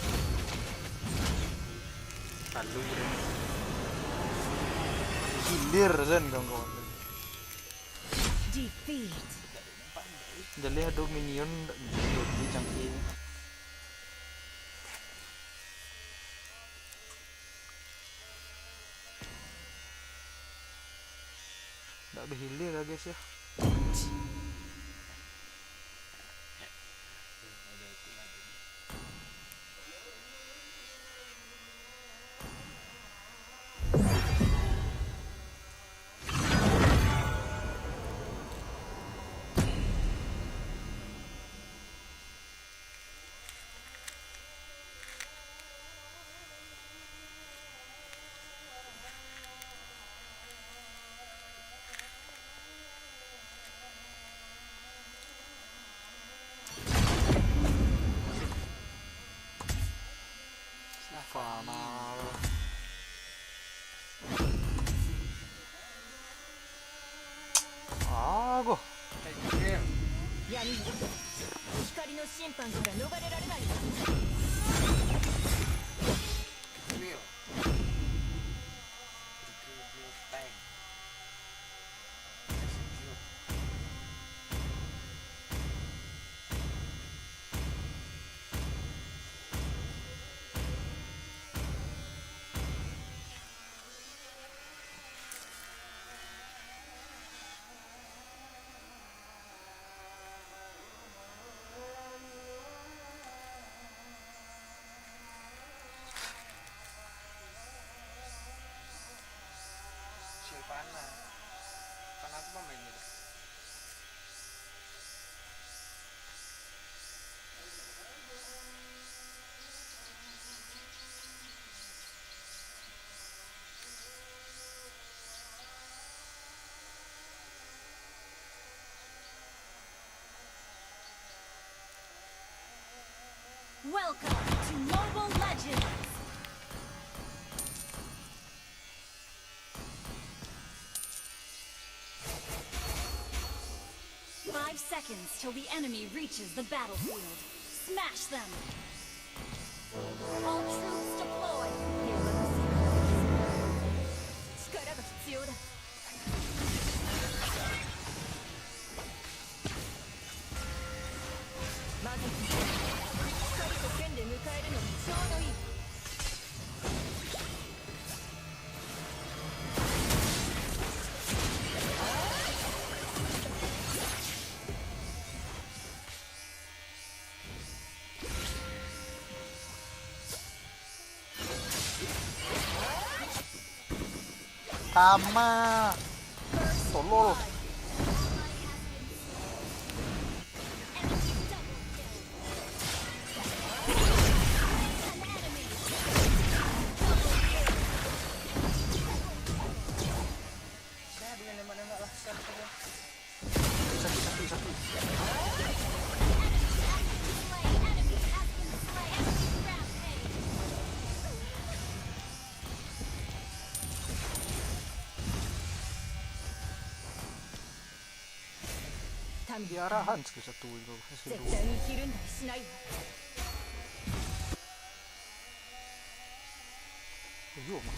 S1: Lalu hilir kan kawan-kawan.
S3: Defeat.
S1: Jadi ada minion di cangkir. Nggak berhilir lah guys ya. Final. Go.
S3: 闇光の審判から逃れられないわ。
S2: Ini loh. Tank. Silvana. Karena aku pemain gitu.
S3: Welcome to Mobile Legends. Five seconds till the enemy reaches the battlefield. Smash them. All troops deployed. 力が必要
S5: まず光と剣で迎えるのにちょうどいい。
S1: ตามมาโซโล่
S2: Saya boleh nembak-nembak lah siap saja.
S1: sakit. Di arahan skill 1 itu skill
S5: 絶対にひるんだりしないわ。
S1: 2iya mah.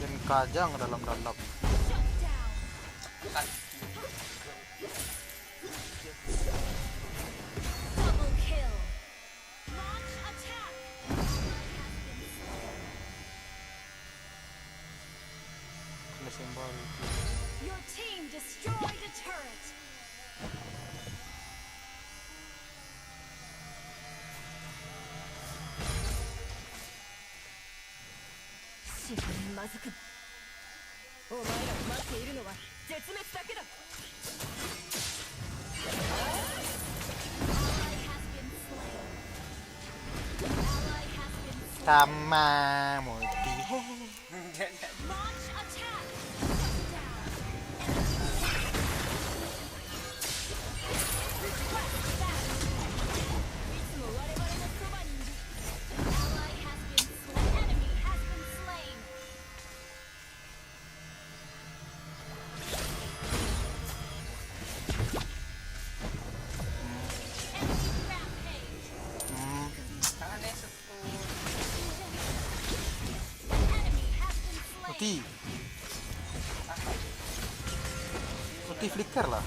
S1: Dan kajang dalam-dalam.
S3: Double kill. Launch attack.
S1: Kena sembal.
S3: Your team destroyed a turret.
S5: Shivan まずく。お前らを待っているのは絶滅だけだ。
S3: Ally has been slain. Ally has been slain.
S1: Sama multi.
S3: Launch attack. Shut down. Request battle.
S5: いつも我々のそばにいる。
S3: Ally has been slain. Enemy has been slain. Enemy rampage.
S2: Tangan deh sepuluh.
S3: Enemy has been slain.
S1: Multi. Multi flicker lah.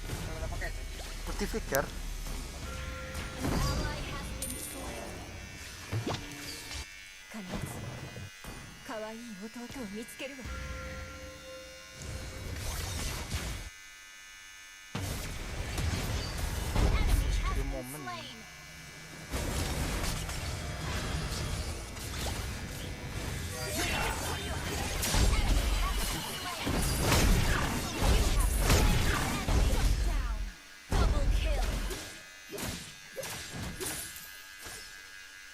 S2: Kalau udah pakai itu.
S1: Multi flicker.
S3: Ally has been slain.
S5: 必ず可愛い弟を見つけるわ。
S3: Enemy has
S1: Di
S3: been
S1: momen.
S3: slain. Double kill.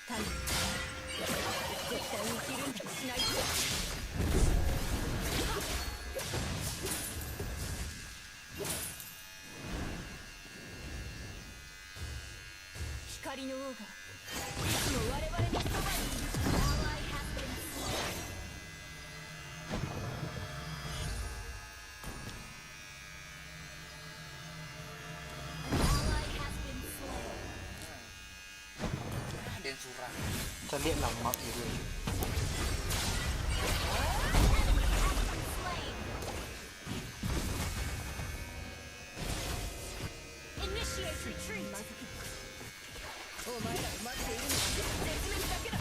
S5: タイム絶対にひるんだりしない。光の王がいつも我々のそばにいる。
S3: Ally has been slain. Ally has been slain.
S2: Dan surah.
S1: Kita lihat lah map gitu.
S3: Initiate retreat.
S5: まずく。お前らを待っているのは絶滅だけだ。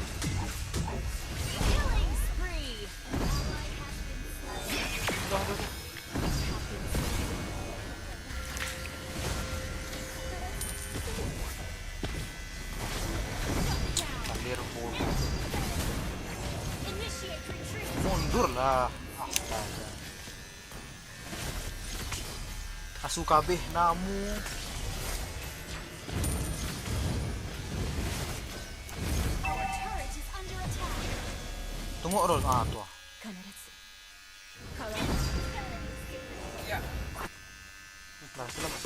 S3: Killing spree. Ally has been slain.
S1: Dah, dah. Clear full.
S3: Initiate retreat.
S1: Mundur lah. Astaga. Asu kabeh namu.
S3: Our turret is under attack.
S1: Tunggu roll. Ah, tuh.
S5: 必ず可愛い。
S2: Ya.
S1: Nah, selamat.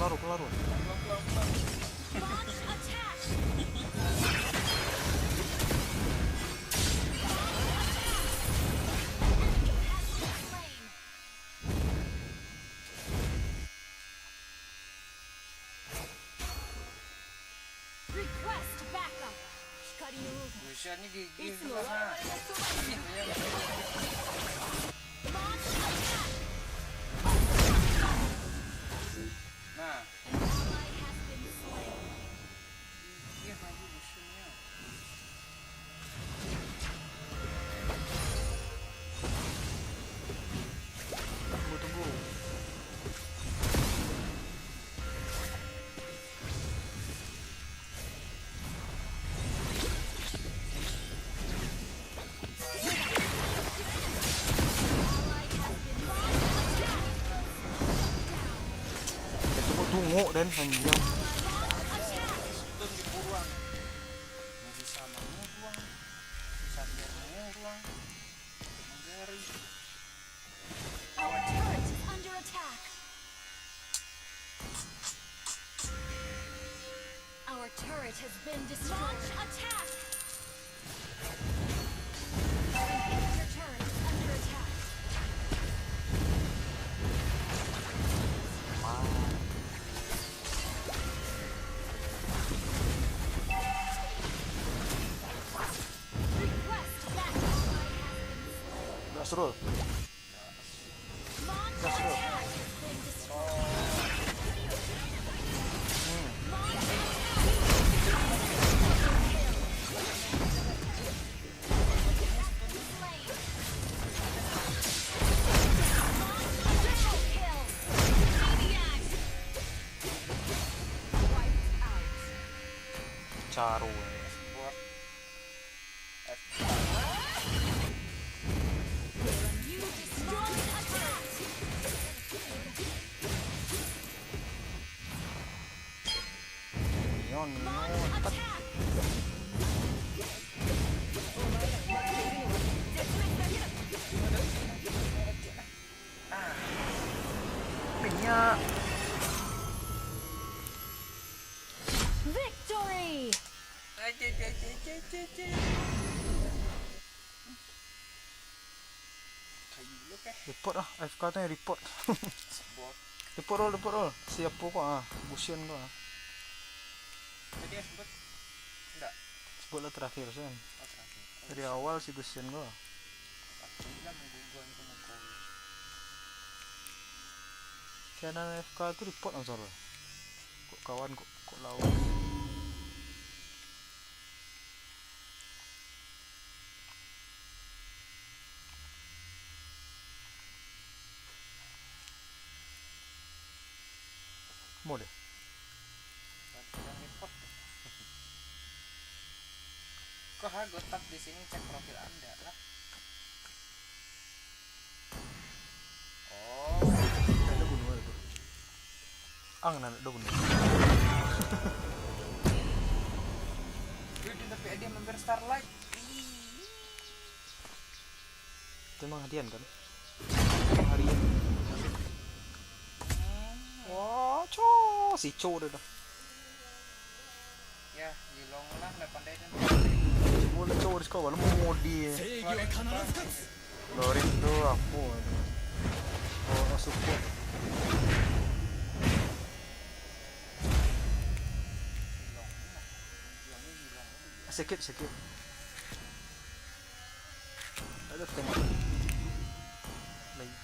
S1: Kelaru, kelaru.
S3: Launch attack. Request backup. 光の王
S2: Luciannya
S5: がい
S2: gigi
S5: つも我々
S2: lah.
S5: のそばに
S3: Launch attack.
S2: Nah,
S3: Ally has been slain.
S2: iya lagi Luciannya.
S1: Tunggu, tunggu.
S3: Ally has been slain.
S1: Tunggu, tunggu dan anjing.
S2: Stun di buruan. Nggak bisa mau buang. Bisa biar mau buang. Menggari.
S3: Our turret is under attack. Our turret has been destroyed. Launch attack. Your turret is under attack. Request that ally has been slain.
S1: Gas roll.
S3: Launch
S1: That's
S3: attack
S1: good.
S3: has been destroyed.
S1: Caru.
S2: Buat
S1: Neon, neon. Tat. เป็นยา
S3: Victory!
S2: kayu lu kah?
S1: Report ah, FK tu yang report.
S2: Buat
S1: Report roll. Siap po ko ah. Busion ko ah.
S2: tadi ya sebut enggak?
S1: Sebut lah terakhir sen.
S2: Oh, terakhir.
S1: Dari awal si Busion ko.
S2: Aku bilang mengguguan ke muka.
S1: Kaya na FK tu report ang soro. Kok kawan kok lawan. Mau deh.
S2: Sedang report. Kok harus tap di sini cek profil Anda lah. Oh,
S1: Ada bunuh itu. Ang na ada bunuh.
S2: Dude, tapi dia member Starlight.
S1: Itu emang hadian kan? Emang hadian. Wah, si Cho dah dah.
S2: Ya, Yilong lah, nggak pandai kan.
S1: Boleh Cho di sekolah, mau di.
S4: 正義は必ず勝つ
S1: Lorin tu aku. Oh, support. Sikit. Ada tengok. Lagi.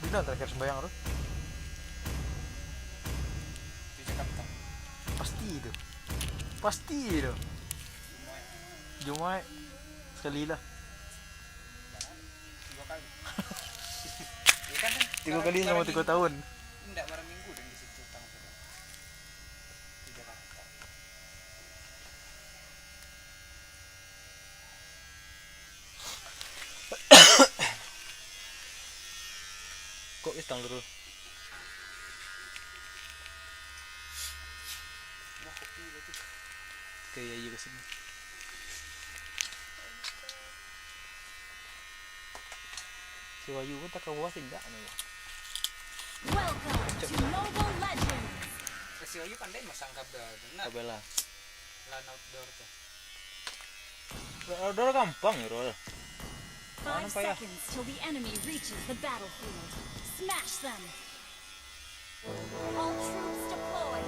S1: Dina terakhir sembayang tu.
S2: Di Jakarta.
S1: Pasti itu. Jumaat sekali lah.
S2: 3 kali. Ya kan?
S1: 3 kali selama 3 tahun.
S2: Enggak, barang minggu dan di situ tanggal. Di Jakarta.
S1: Kok istang dulu?
S2: Mau kopi lagi.
S1: Kayak iya kesini. Si Wahyu pun takkan puas tidak ni.
S3: Welcome to Mobile Legends.
S2: Si Ayu pandai masang kabel benar
S1: Kabel lah.
S2: lan outdoor tuh.
S1: Udah gampang ya, Rol.
S3: 5
S1: payah.
S3: seconds till the enemy reaches the battlefield. Smash them. All troops deployed.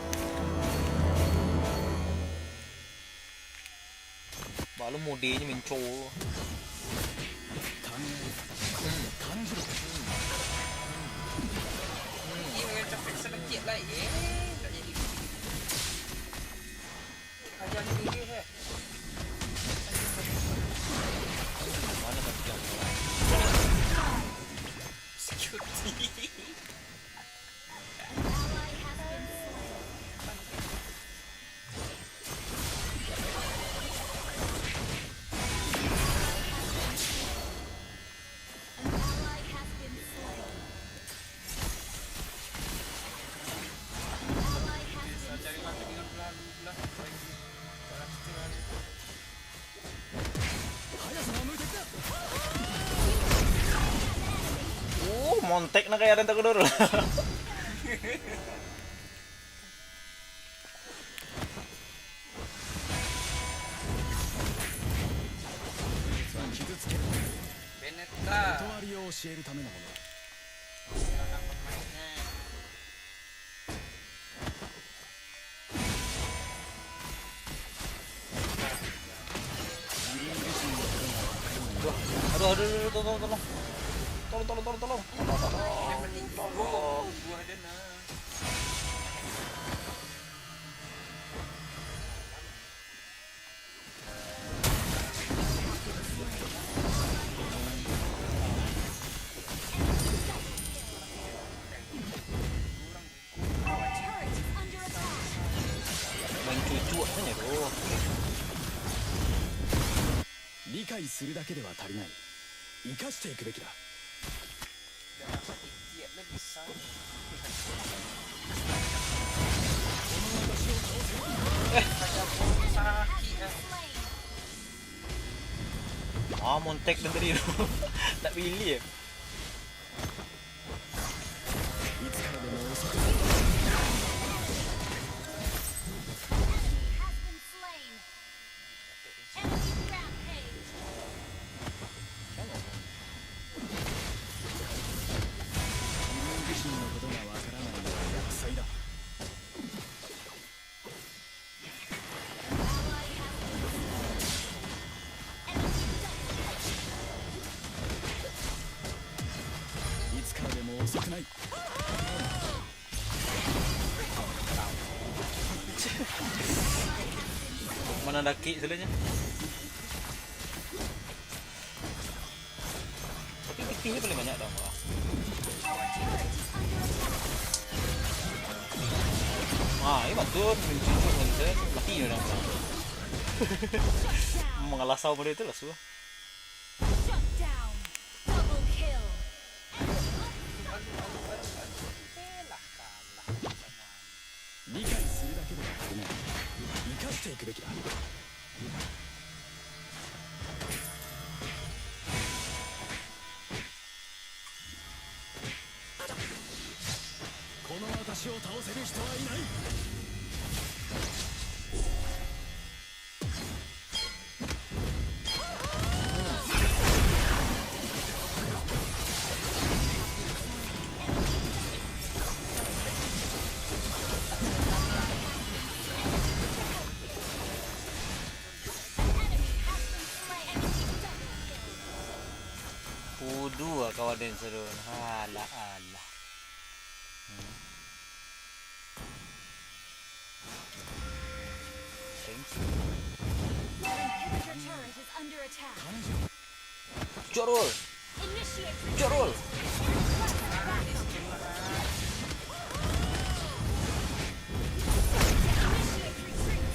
S1: Baru modenya mencol.
S2: Ini memang cepet sedikit lah ya. Tak jadi. Ajar ni dia eh.
S1: Mana tak jam?
S2: Security.
S3: An ally has been slain. An ally has been slain. An ally has been
S2: Cari mata dengan belah.
S1: Montek na kaya rin tako dulu.
S2: Benetta.
S4: 断りを教えるためのもの
S2: Orang pemainnya.
S1: Aduh, tolong. Tolong.
S2: Yang penting buah aja nah.
S3: Our turret is under attack.
S1: Main cucu aja tuh.
S4: 理解するだけでは足りない生かしていくべきだ
S2: Udah masa idiot lah bisa. Ada bom Saki
S3: Slain.
S1: Montek dan tadi tu. Tak pilih ya.
S4: いつからでも遅く
S3: Enemy has been slain. Enemy rampage.
S4: 自分自身のことがわからないのは厄災だ
S3: Ally has been slain. Enemy double.
S4: いつからでも遅くない
S1: Mana daki sebenarnya? Tapi pitingnya paling banyak dong. Wah.
S3: Our turret is under attack.
S1: Ini betul. Mati ya dong. Mengalah sama dia itu lah suah.
S3: Shut down. Double kill.
S2: Belah kalah.
S4: 理解するだけでは足りない生かしていくべきだ この私を倒せる人はいない
S3: Enemy has been slain.
S1: Dua kawan dan seru. Alah. Thanks.
S3: Your inhibitor turret is under attack.
S1: Jorol.
S3: Initiate
S1: Jorol.
S3: Initiate retreat.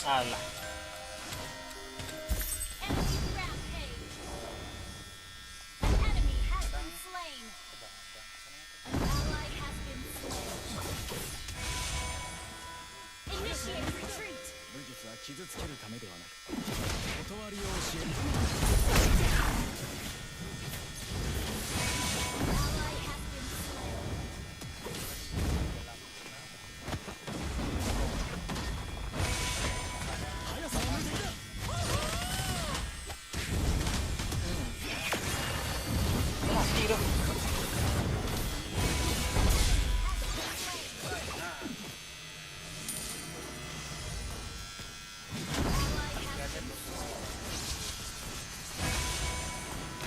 S1: Alah.
S3: Enemy rampage. An enemy has been slain. An ally has been slain.
S4: ためではなく断りを教える
S3: Ally has been slain.
S4: 速さは無敵だ
S1: Mati dah.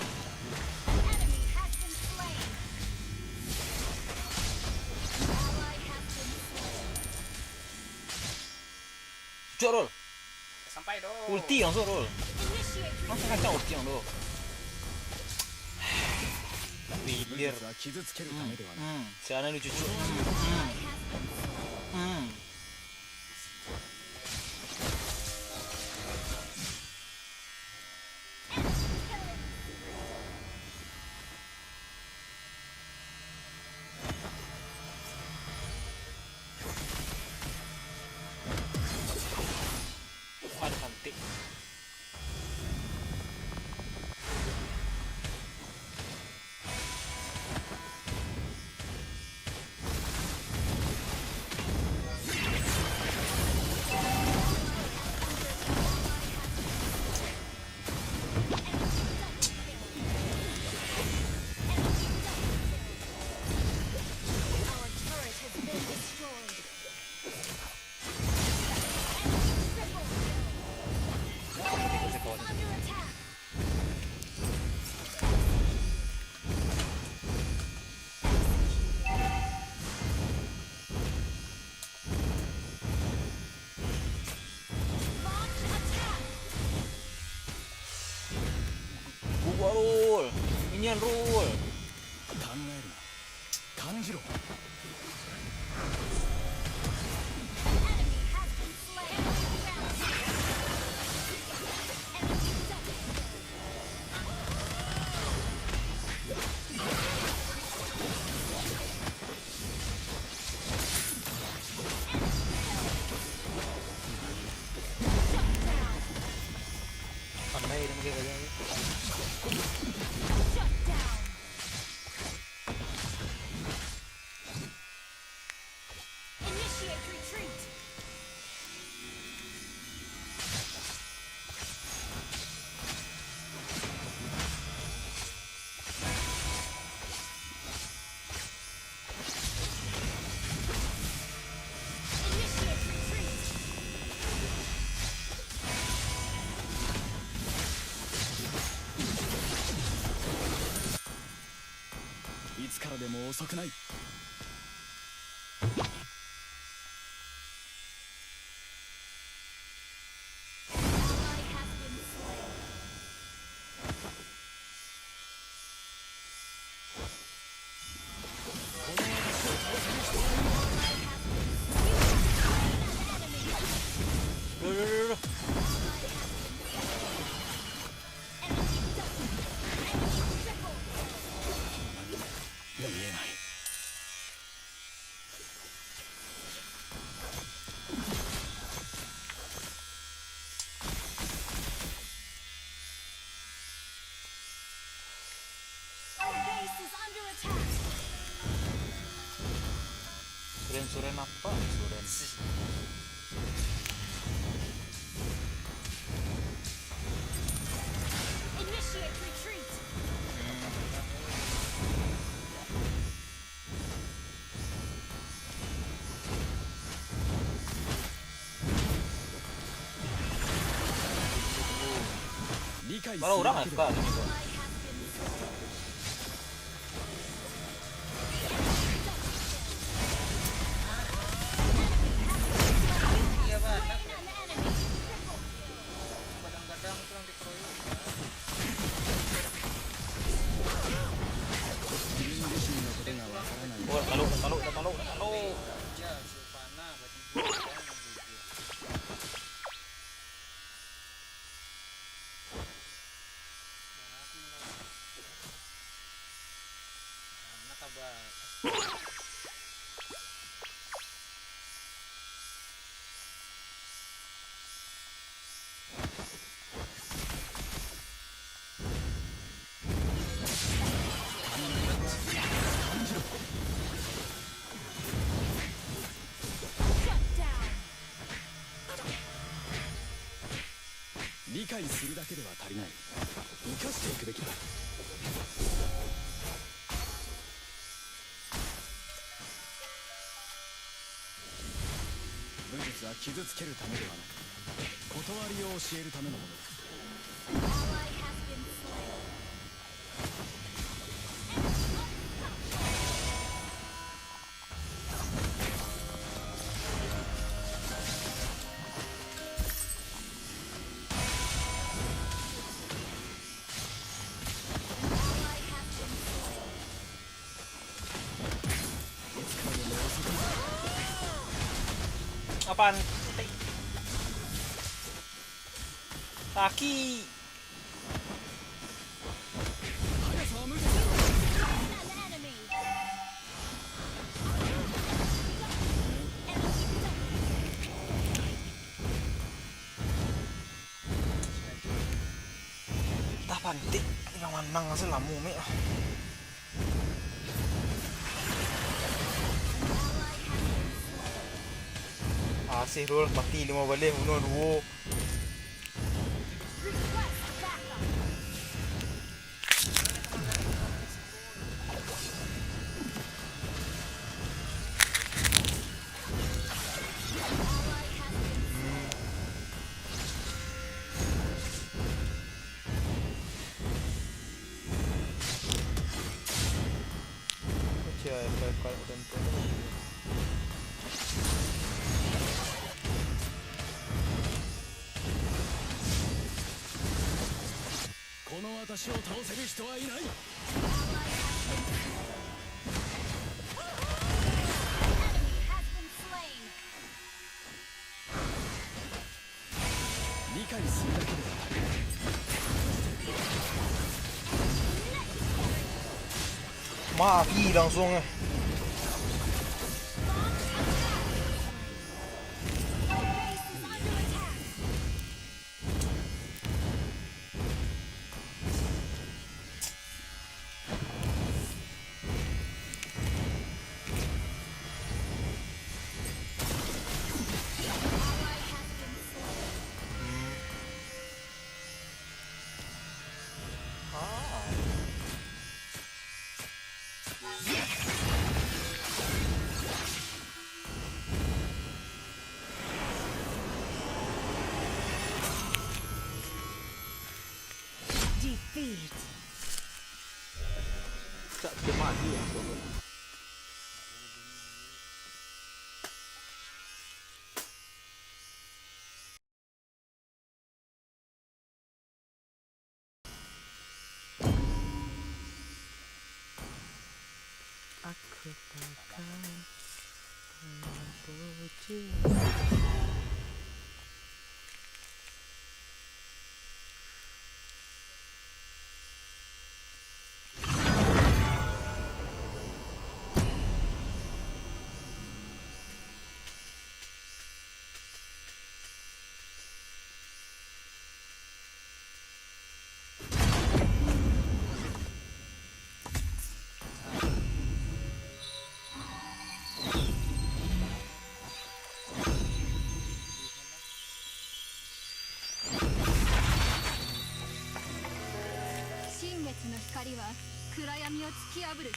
S3: Enemy has been slain. Ally has been slain.
S1: Cuk Rol.
S2: Sampai dong.
S1: Ulti langsung Rol.
S3: Initiate
S1: Masa
S3: retreat.
S1: kacau ulti yang tu.
S4: 武
S1: Pikir.
S4: 術は傷つけるためではなく
S1: Si Ana ni cucu.
S3: Ally has been slain.
S1: Ada cantik.
S3: Our turret has been destroyed. Enemy triple kill. Our base is under attack. Launch attack.
S1: Buat Rol. Minion Rol.
S4: 考えるな感じろ
S3: Enemy has been slain. Enemy double kill.
S1: Pandai dia pakai gaya ni.
S3: Shut down. Initiate retreat. Initiate retreat.
S4: いつからでも遅くない
S3: Ally has been slain.
S1: Rol, Rol, Rol, Rol.
S3: Enemy double. Enemy triple.
S4: 見えない
S3: Our base is under attack.
S1: Suren apa? Suren.
S3: Initiate retreat.
S1: Malah orang kan suka macam tu.
S3: Ally has been slain.
S2: Iya Pak,
S3: Slain an enemy. Triple kill.
S2: kadang-kadang tuh yang dikeroyok.
S4: 自分自身のことがわからない
S1: Oh, taluk, taluk, taluk, taluk.
S2: Aja Silvana bacaan buku kan yang buku. Karena kabar.
S4: 解するだけでは足りない。生かしていくべきだ。武術は傷つけるためではなく、断りを教えるためのものだ。
S3: An ally has been slain.
S4: いつからでも遅くない。
S1: Apaan? Taki.
S4: 速さは無理だ。
S3: An enemy.
S1: Tah pantik. Yang manang sih lamu mi. Asih dulu mati 5 balik bunuh 2.
S3: Request backup. Ally has been slain.
S1: Cai kalau tentu.
S4: この私を倒せる人はいない。
S3: Ally has been slain. Enemy has been slain.
S4: 理解するだけでは足りない。
S1: Mati langsung eh.
S3: Our base is under attack. Ally has been slain.
S5: Defeat.
S1: Tak dia mati ya. Aku takkan memuji.
S3: Kiaburu.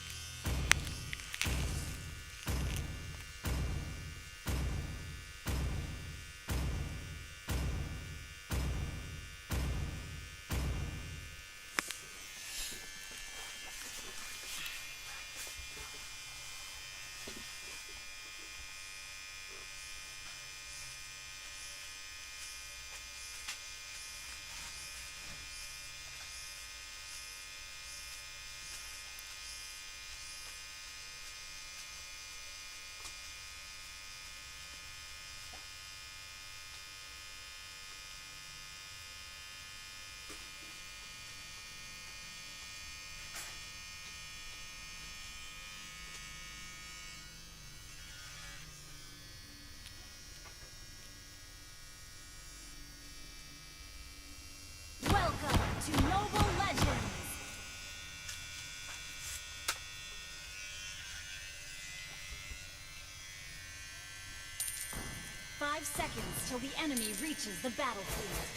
S3: seconds till the enemy reaches the battlefield.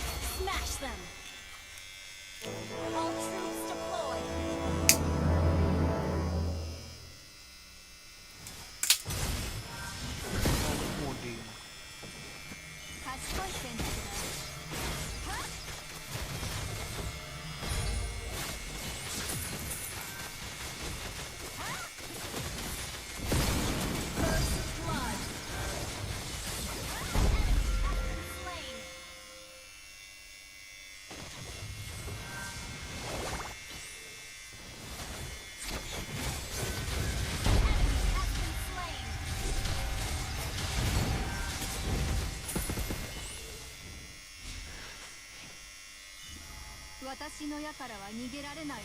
S3: Smash them! All troops deployed!
S1: Mode.
S3: 賢い選択だ。はっ First blood. Slain. Enemy has been slain. 私の矢からは逃げられないわ。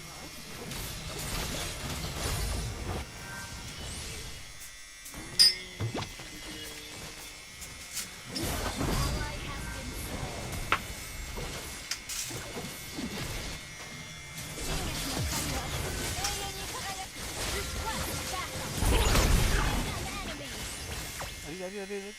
S3: Ally has been slain. 新月の光は永遠に輝く。Request backup. An enemy.
S1: Lari.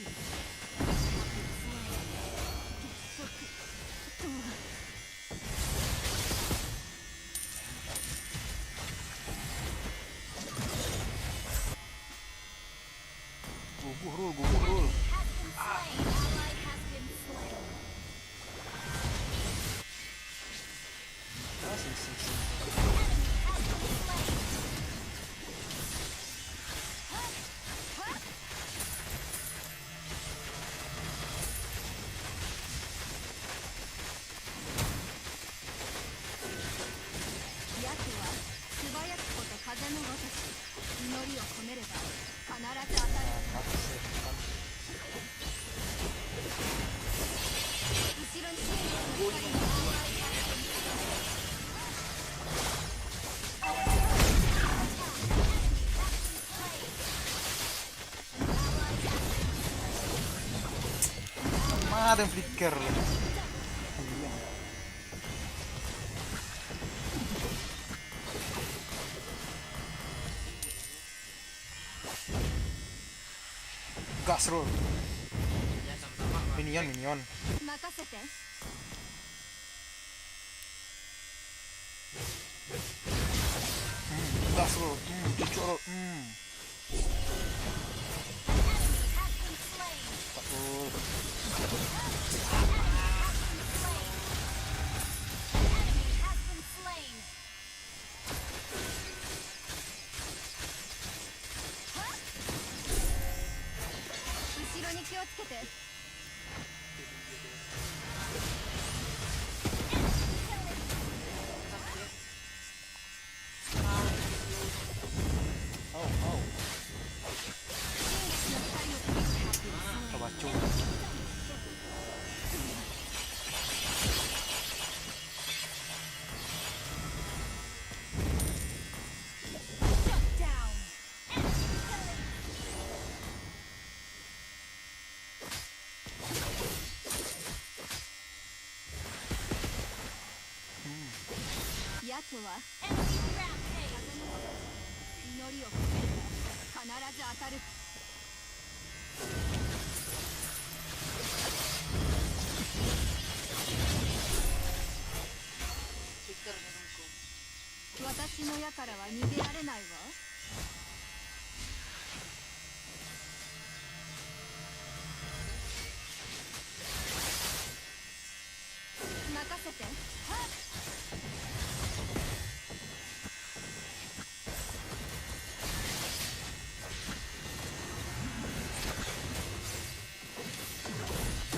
S1: Guguh rul.
S3: Has been slain. Ally has been slain. Enemy has been slain. Yaku は素早くこと風のごとし、祈りを込めれば必ず当たる。後ろに新月の光の Ally has been slain. Our turret is under attack. Enemy has been slain. Ally has been slain.
S1: Madem flicker. Gas roll.
S2: Ya sama-sama Bang.
S1: Minion.
S3: 任せて。
S1: Gas roll. Cucuk roll.
S3: Enemy has been slain.
S1: Tak roll.
S3: Enemy has been slain. Huh? 後ろに気をつけて。
S1: Au.
S3: 新月の光を照らすハッピー。
S1: Kebacu.
S3: Shut down. Enemy killing. やつは Enemy rampage. 祈りを込めれば必ず当たる。私の矢からは逃げられないわ。任せて。はっ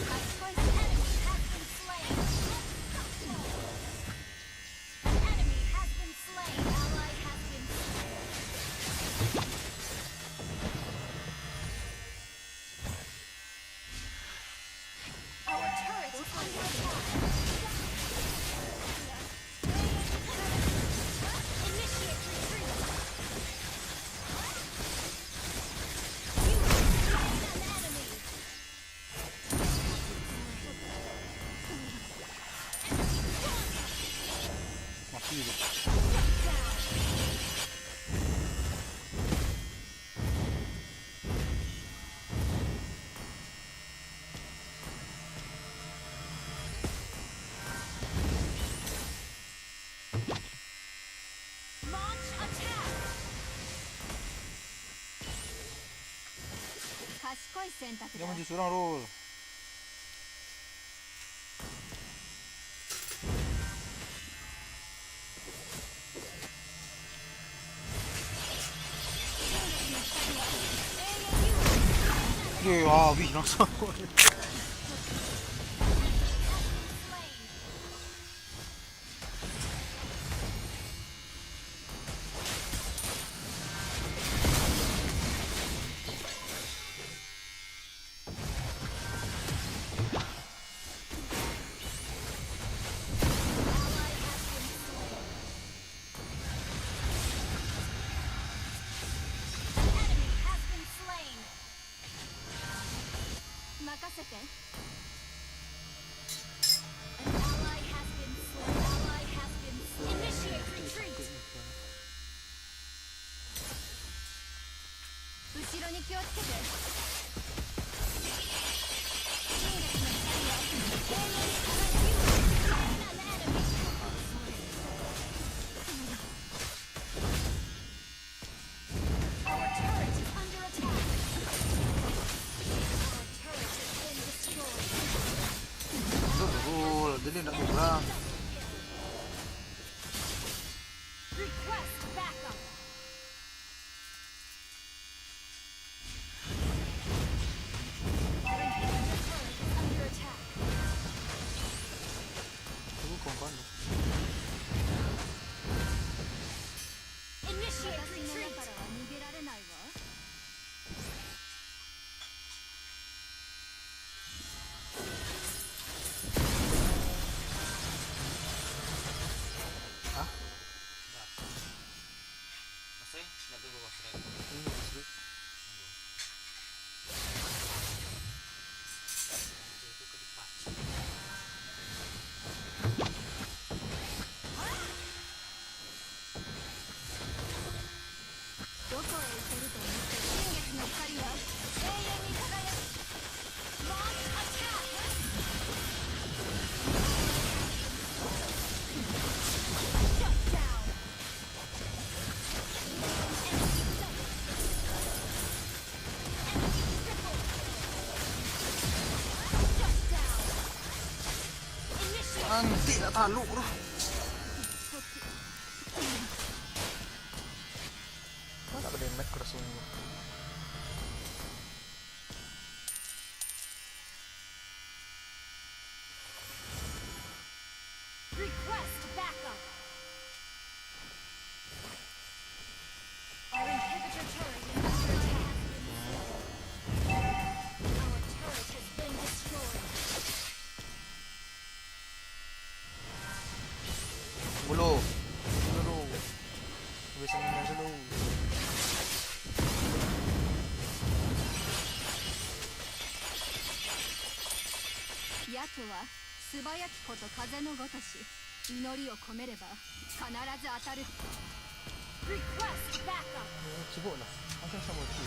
S3: 賢い選択。Enemy has been slain. Enemy has been slain. Ally has been slain. Our turret is under attack.
S5: い選択
S1: Dia
S5: だ
S1: maju seorang roll. Ya, wih langsung.
S3: Enemy has been slain.
S5: 任せて
S3: An ally has been slain. Ally has been slain. Initiate retreat.
S5: 後ろに気をつけて新月の光は永遠に輝く
S3: Slain an enemy. Our turret is under attack. Our turret has been destroyed.
S1: Roll, jadi nak kurang.
S3: Request backup. Our inhibitor turret is under attack.
S1: Aku kompan.
S3: Initiate
S5: 私の
S3: retreat.
S5: 中からは逃げられないわ
S2: Masih nak tunggu kau strike.
S1: Ini strike.
S2: Itu ke depan.
S5: どこへ行けると思って新月の光は永遠に輝く
S3: Launch attack. Shut down. Enemy double. Enemy triple. Shut down. Initiate.
S1: Nanti tak taluk tu. Tak ada damage langsung.
S3: Request backup. Our inhibitor turret is under attack. Our turret has been destroyed.
S1: Dulu. Dulu. Habis ini dulu.
S5: 矢とは素早きこと風のごとし祈りを込めれば必ず当たる
S3: Request backup.
S1: Sibuk lah. Macam sama tu.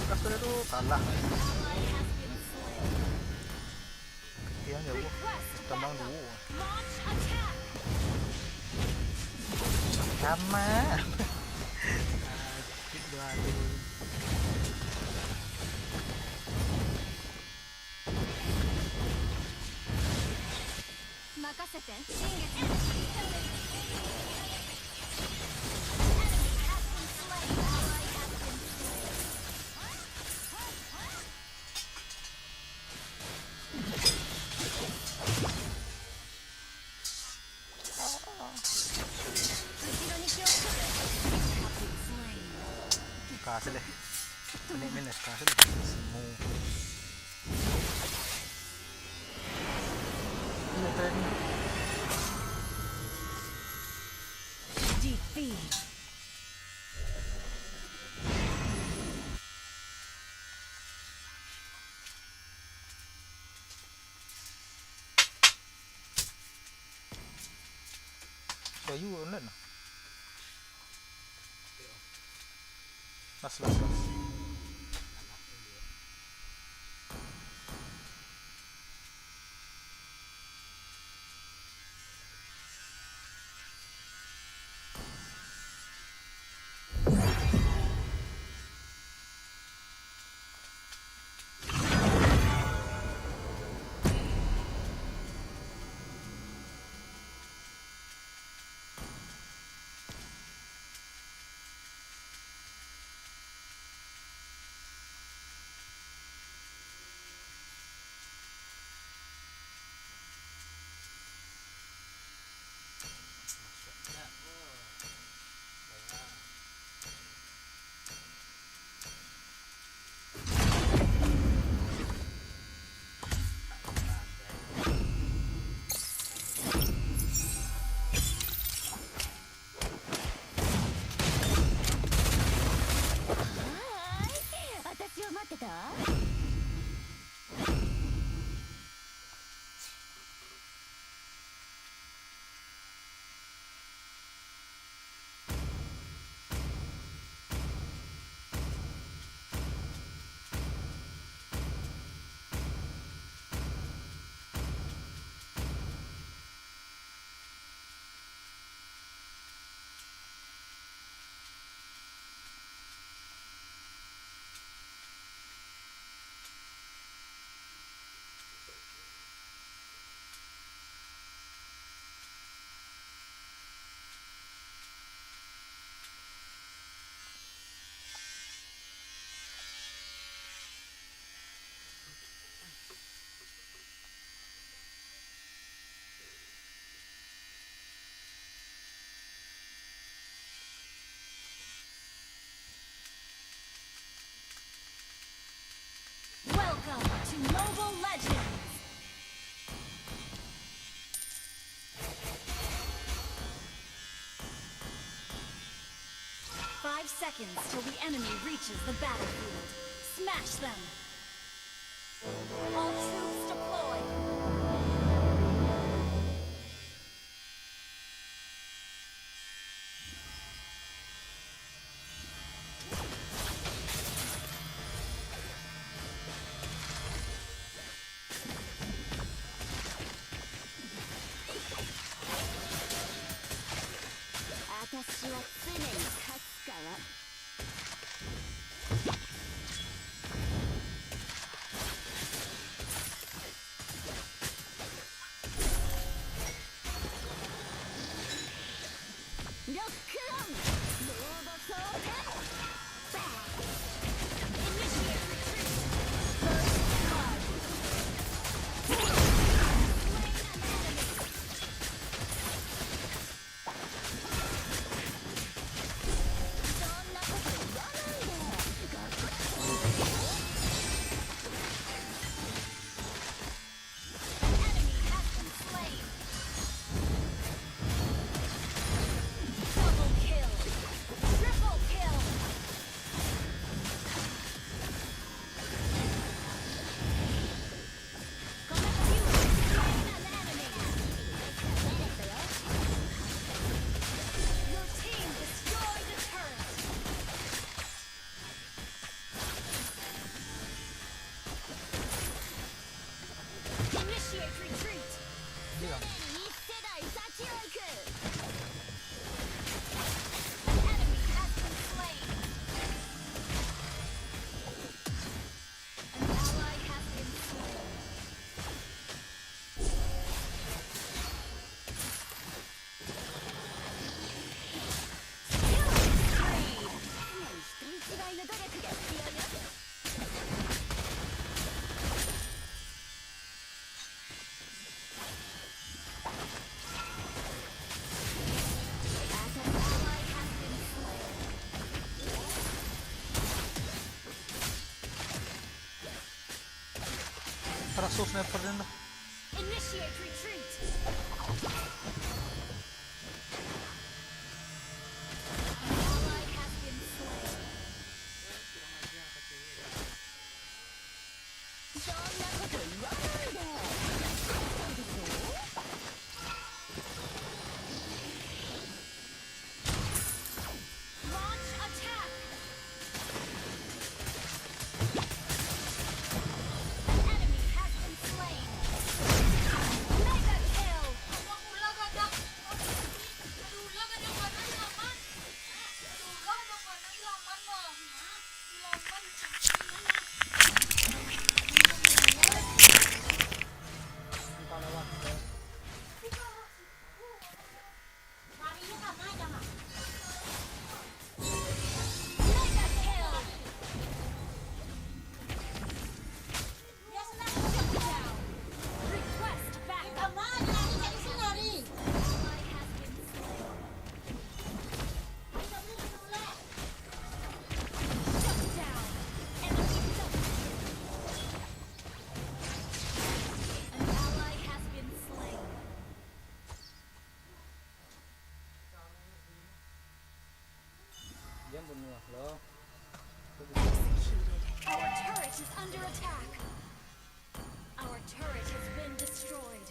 S1: Gas dulu. Kalah. Kesian ya Allah. Tembang dulu.
S3: Launch attack.
S1: Sama. Gitu aduh.
S5: Makasete. Shingetsu.
S3: Enemy has been slain. Ally has been slain.
S1: zile menit sekarang zile semua ini tadi
S3: Defeat.
S1: so you online lah las
S3: Welcome to Mobile Legends! Five seconds till the enemy reaches the battlefield. Smash them! All troops deployed!
S1: Ada soul sniper din dah.
S3: Initiate retreat. An ally has been slain. そんなこと言わないで。Launch attack. An enemy has been slain. Mega kill. Mega kill. Shut down. Request backup. Ally has been slain. Shut down. Enemy double kill. An ally has been slain.
S2: Dia bunuh lo.
S3: Executed. Our turret is under attack. Our turret has been destroyed.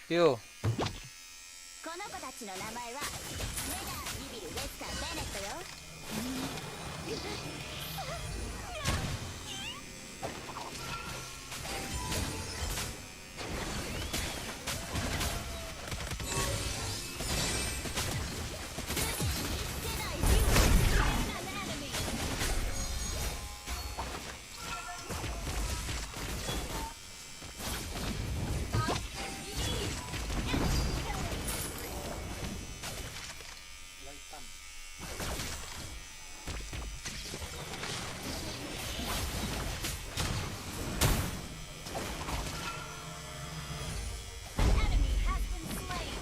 S1: Yo.
S3: この子たちの名前はメガビビル・ウェスカー・ベネットよ。Enemy has been slain.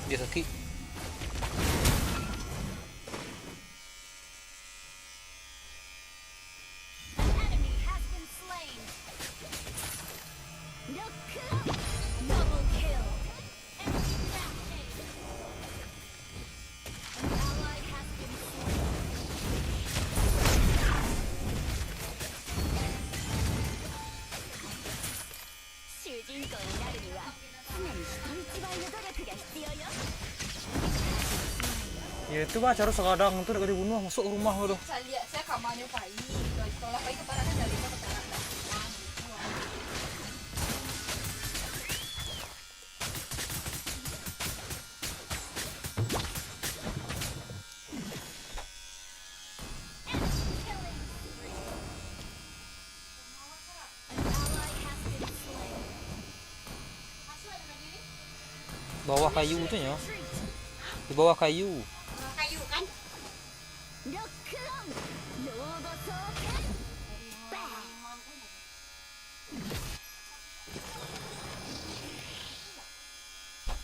S1: Dia sakit.
S3: Enemy has been slain. Look up. Double kill. Enemy rampage. An ally has been slain.
S1: Ya itu bah cara sekadang itu nak dibunuh masuk rumah tu.
S6: Saya lihat saya kamarnya bayi, tolak bayi kepala kan dari ke kepala.
S3: An ally has been slain.
S1: Bawah kayu tu ya.
S3: Retreat.
S1: Di bawah kayu.
S6: Kayu kan?
S3: Lock on. Robo Soken. Bang.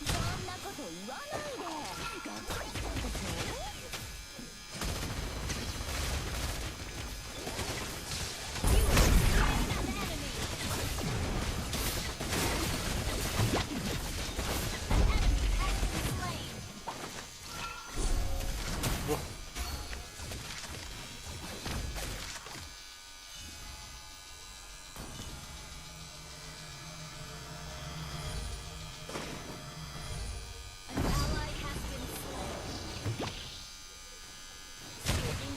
S3: そんなこと言わないで。頑張ってたんでしょ。You have slain an enemy. An enemy has been slain. An ally has been slain.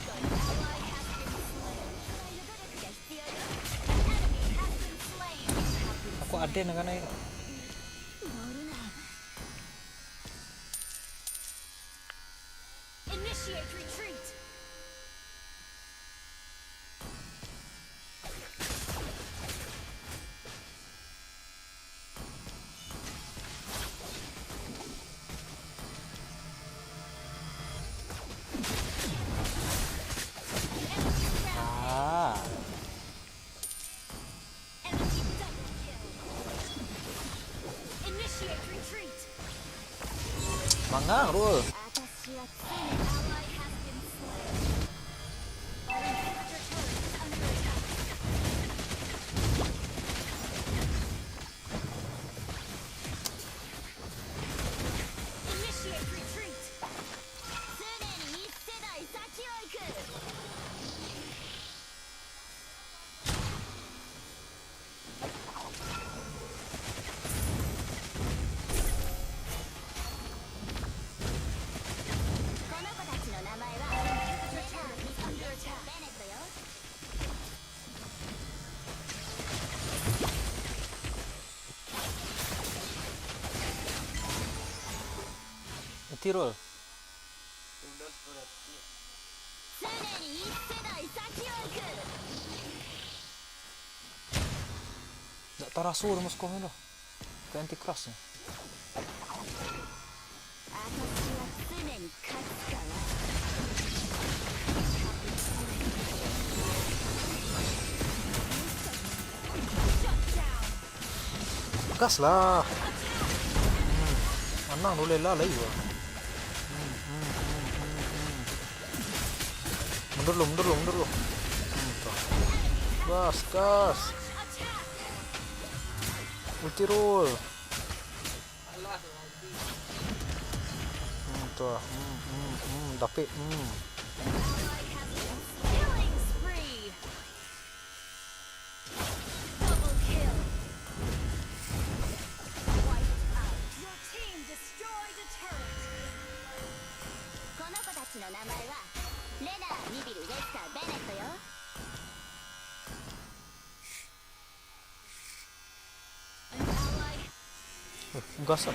S3: An ally has been slain. An enemy has been slain.
S1: Aku ada dengan air.
S3: Initiate retreat. Initiate retreat.
S1: Mangang, Rul.
S3: 私は常に ally has been slain. Our inhibitor turret is under attack. Initiate retreat. 常に一世代先を行く。この子たちの名前は Inhibitor turret is under attack. ベネットよ。
S1: Nanti Rul.
S3: 常に一世代先を行く。
S1: Tak tarasu dah masuk komen dah. Ke anti keras ni.
S3: 私は常に勝つから。
S1: Gas lah. Menang boleh lah lagi gua. Mundur lu, mundur lu, mundur lu. Tuh. Gas, gas. Ulti roll. Tuh. Dapet.
S3: Killing spree. Double kill. Wiped out. Your team destroyed a turret. この子たちの名前はレナー、ニビル、レスター、ベネットよ。An ally
S1: Gas lah.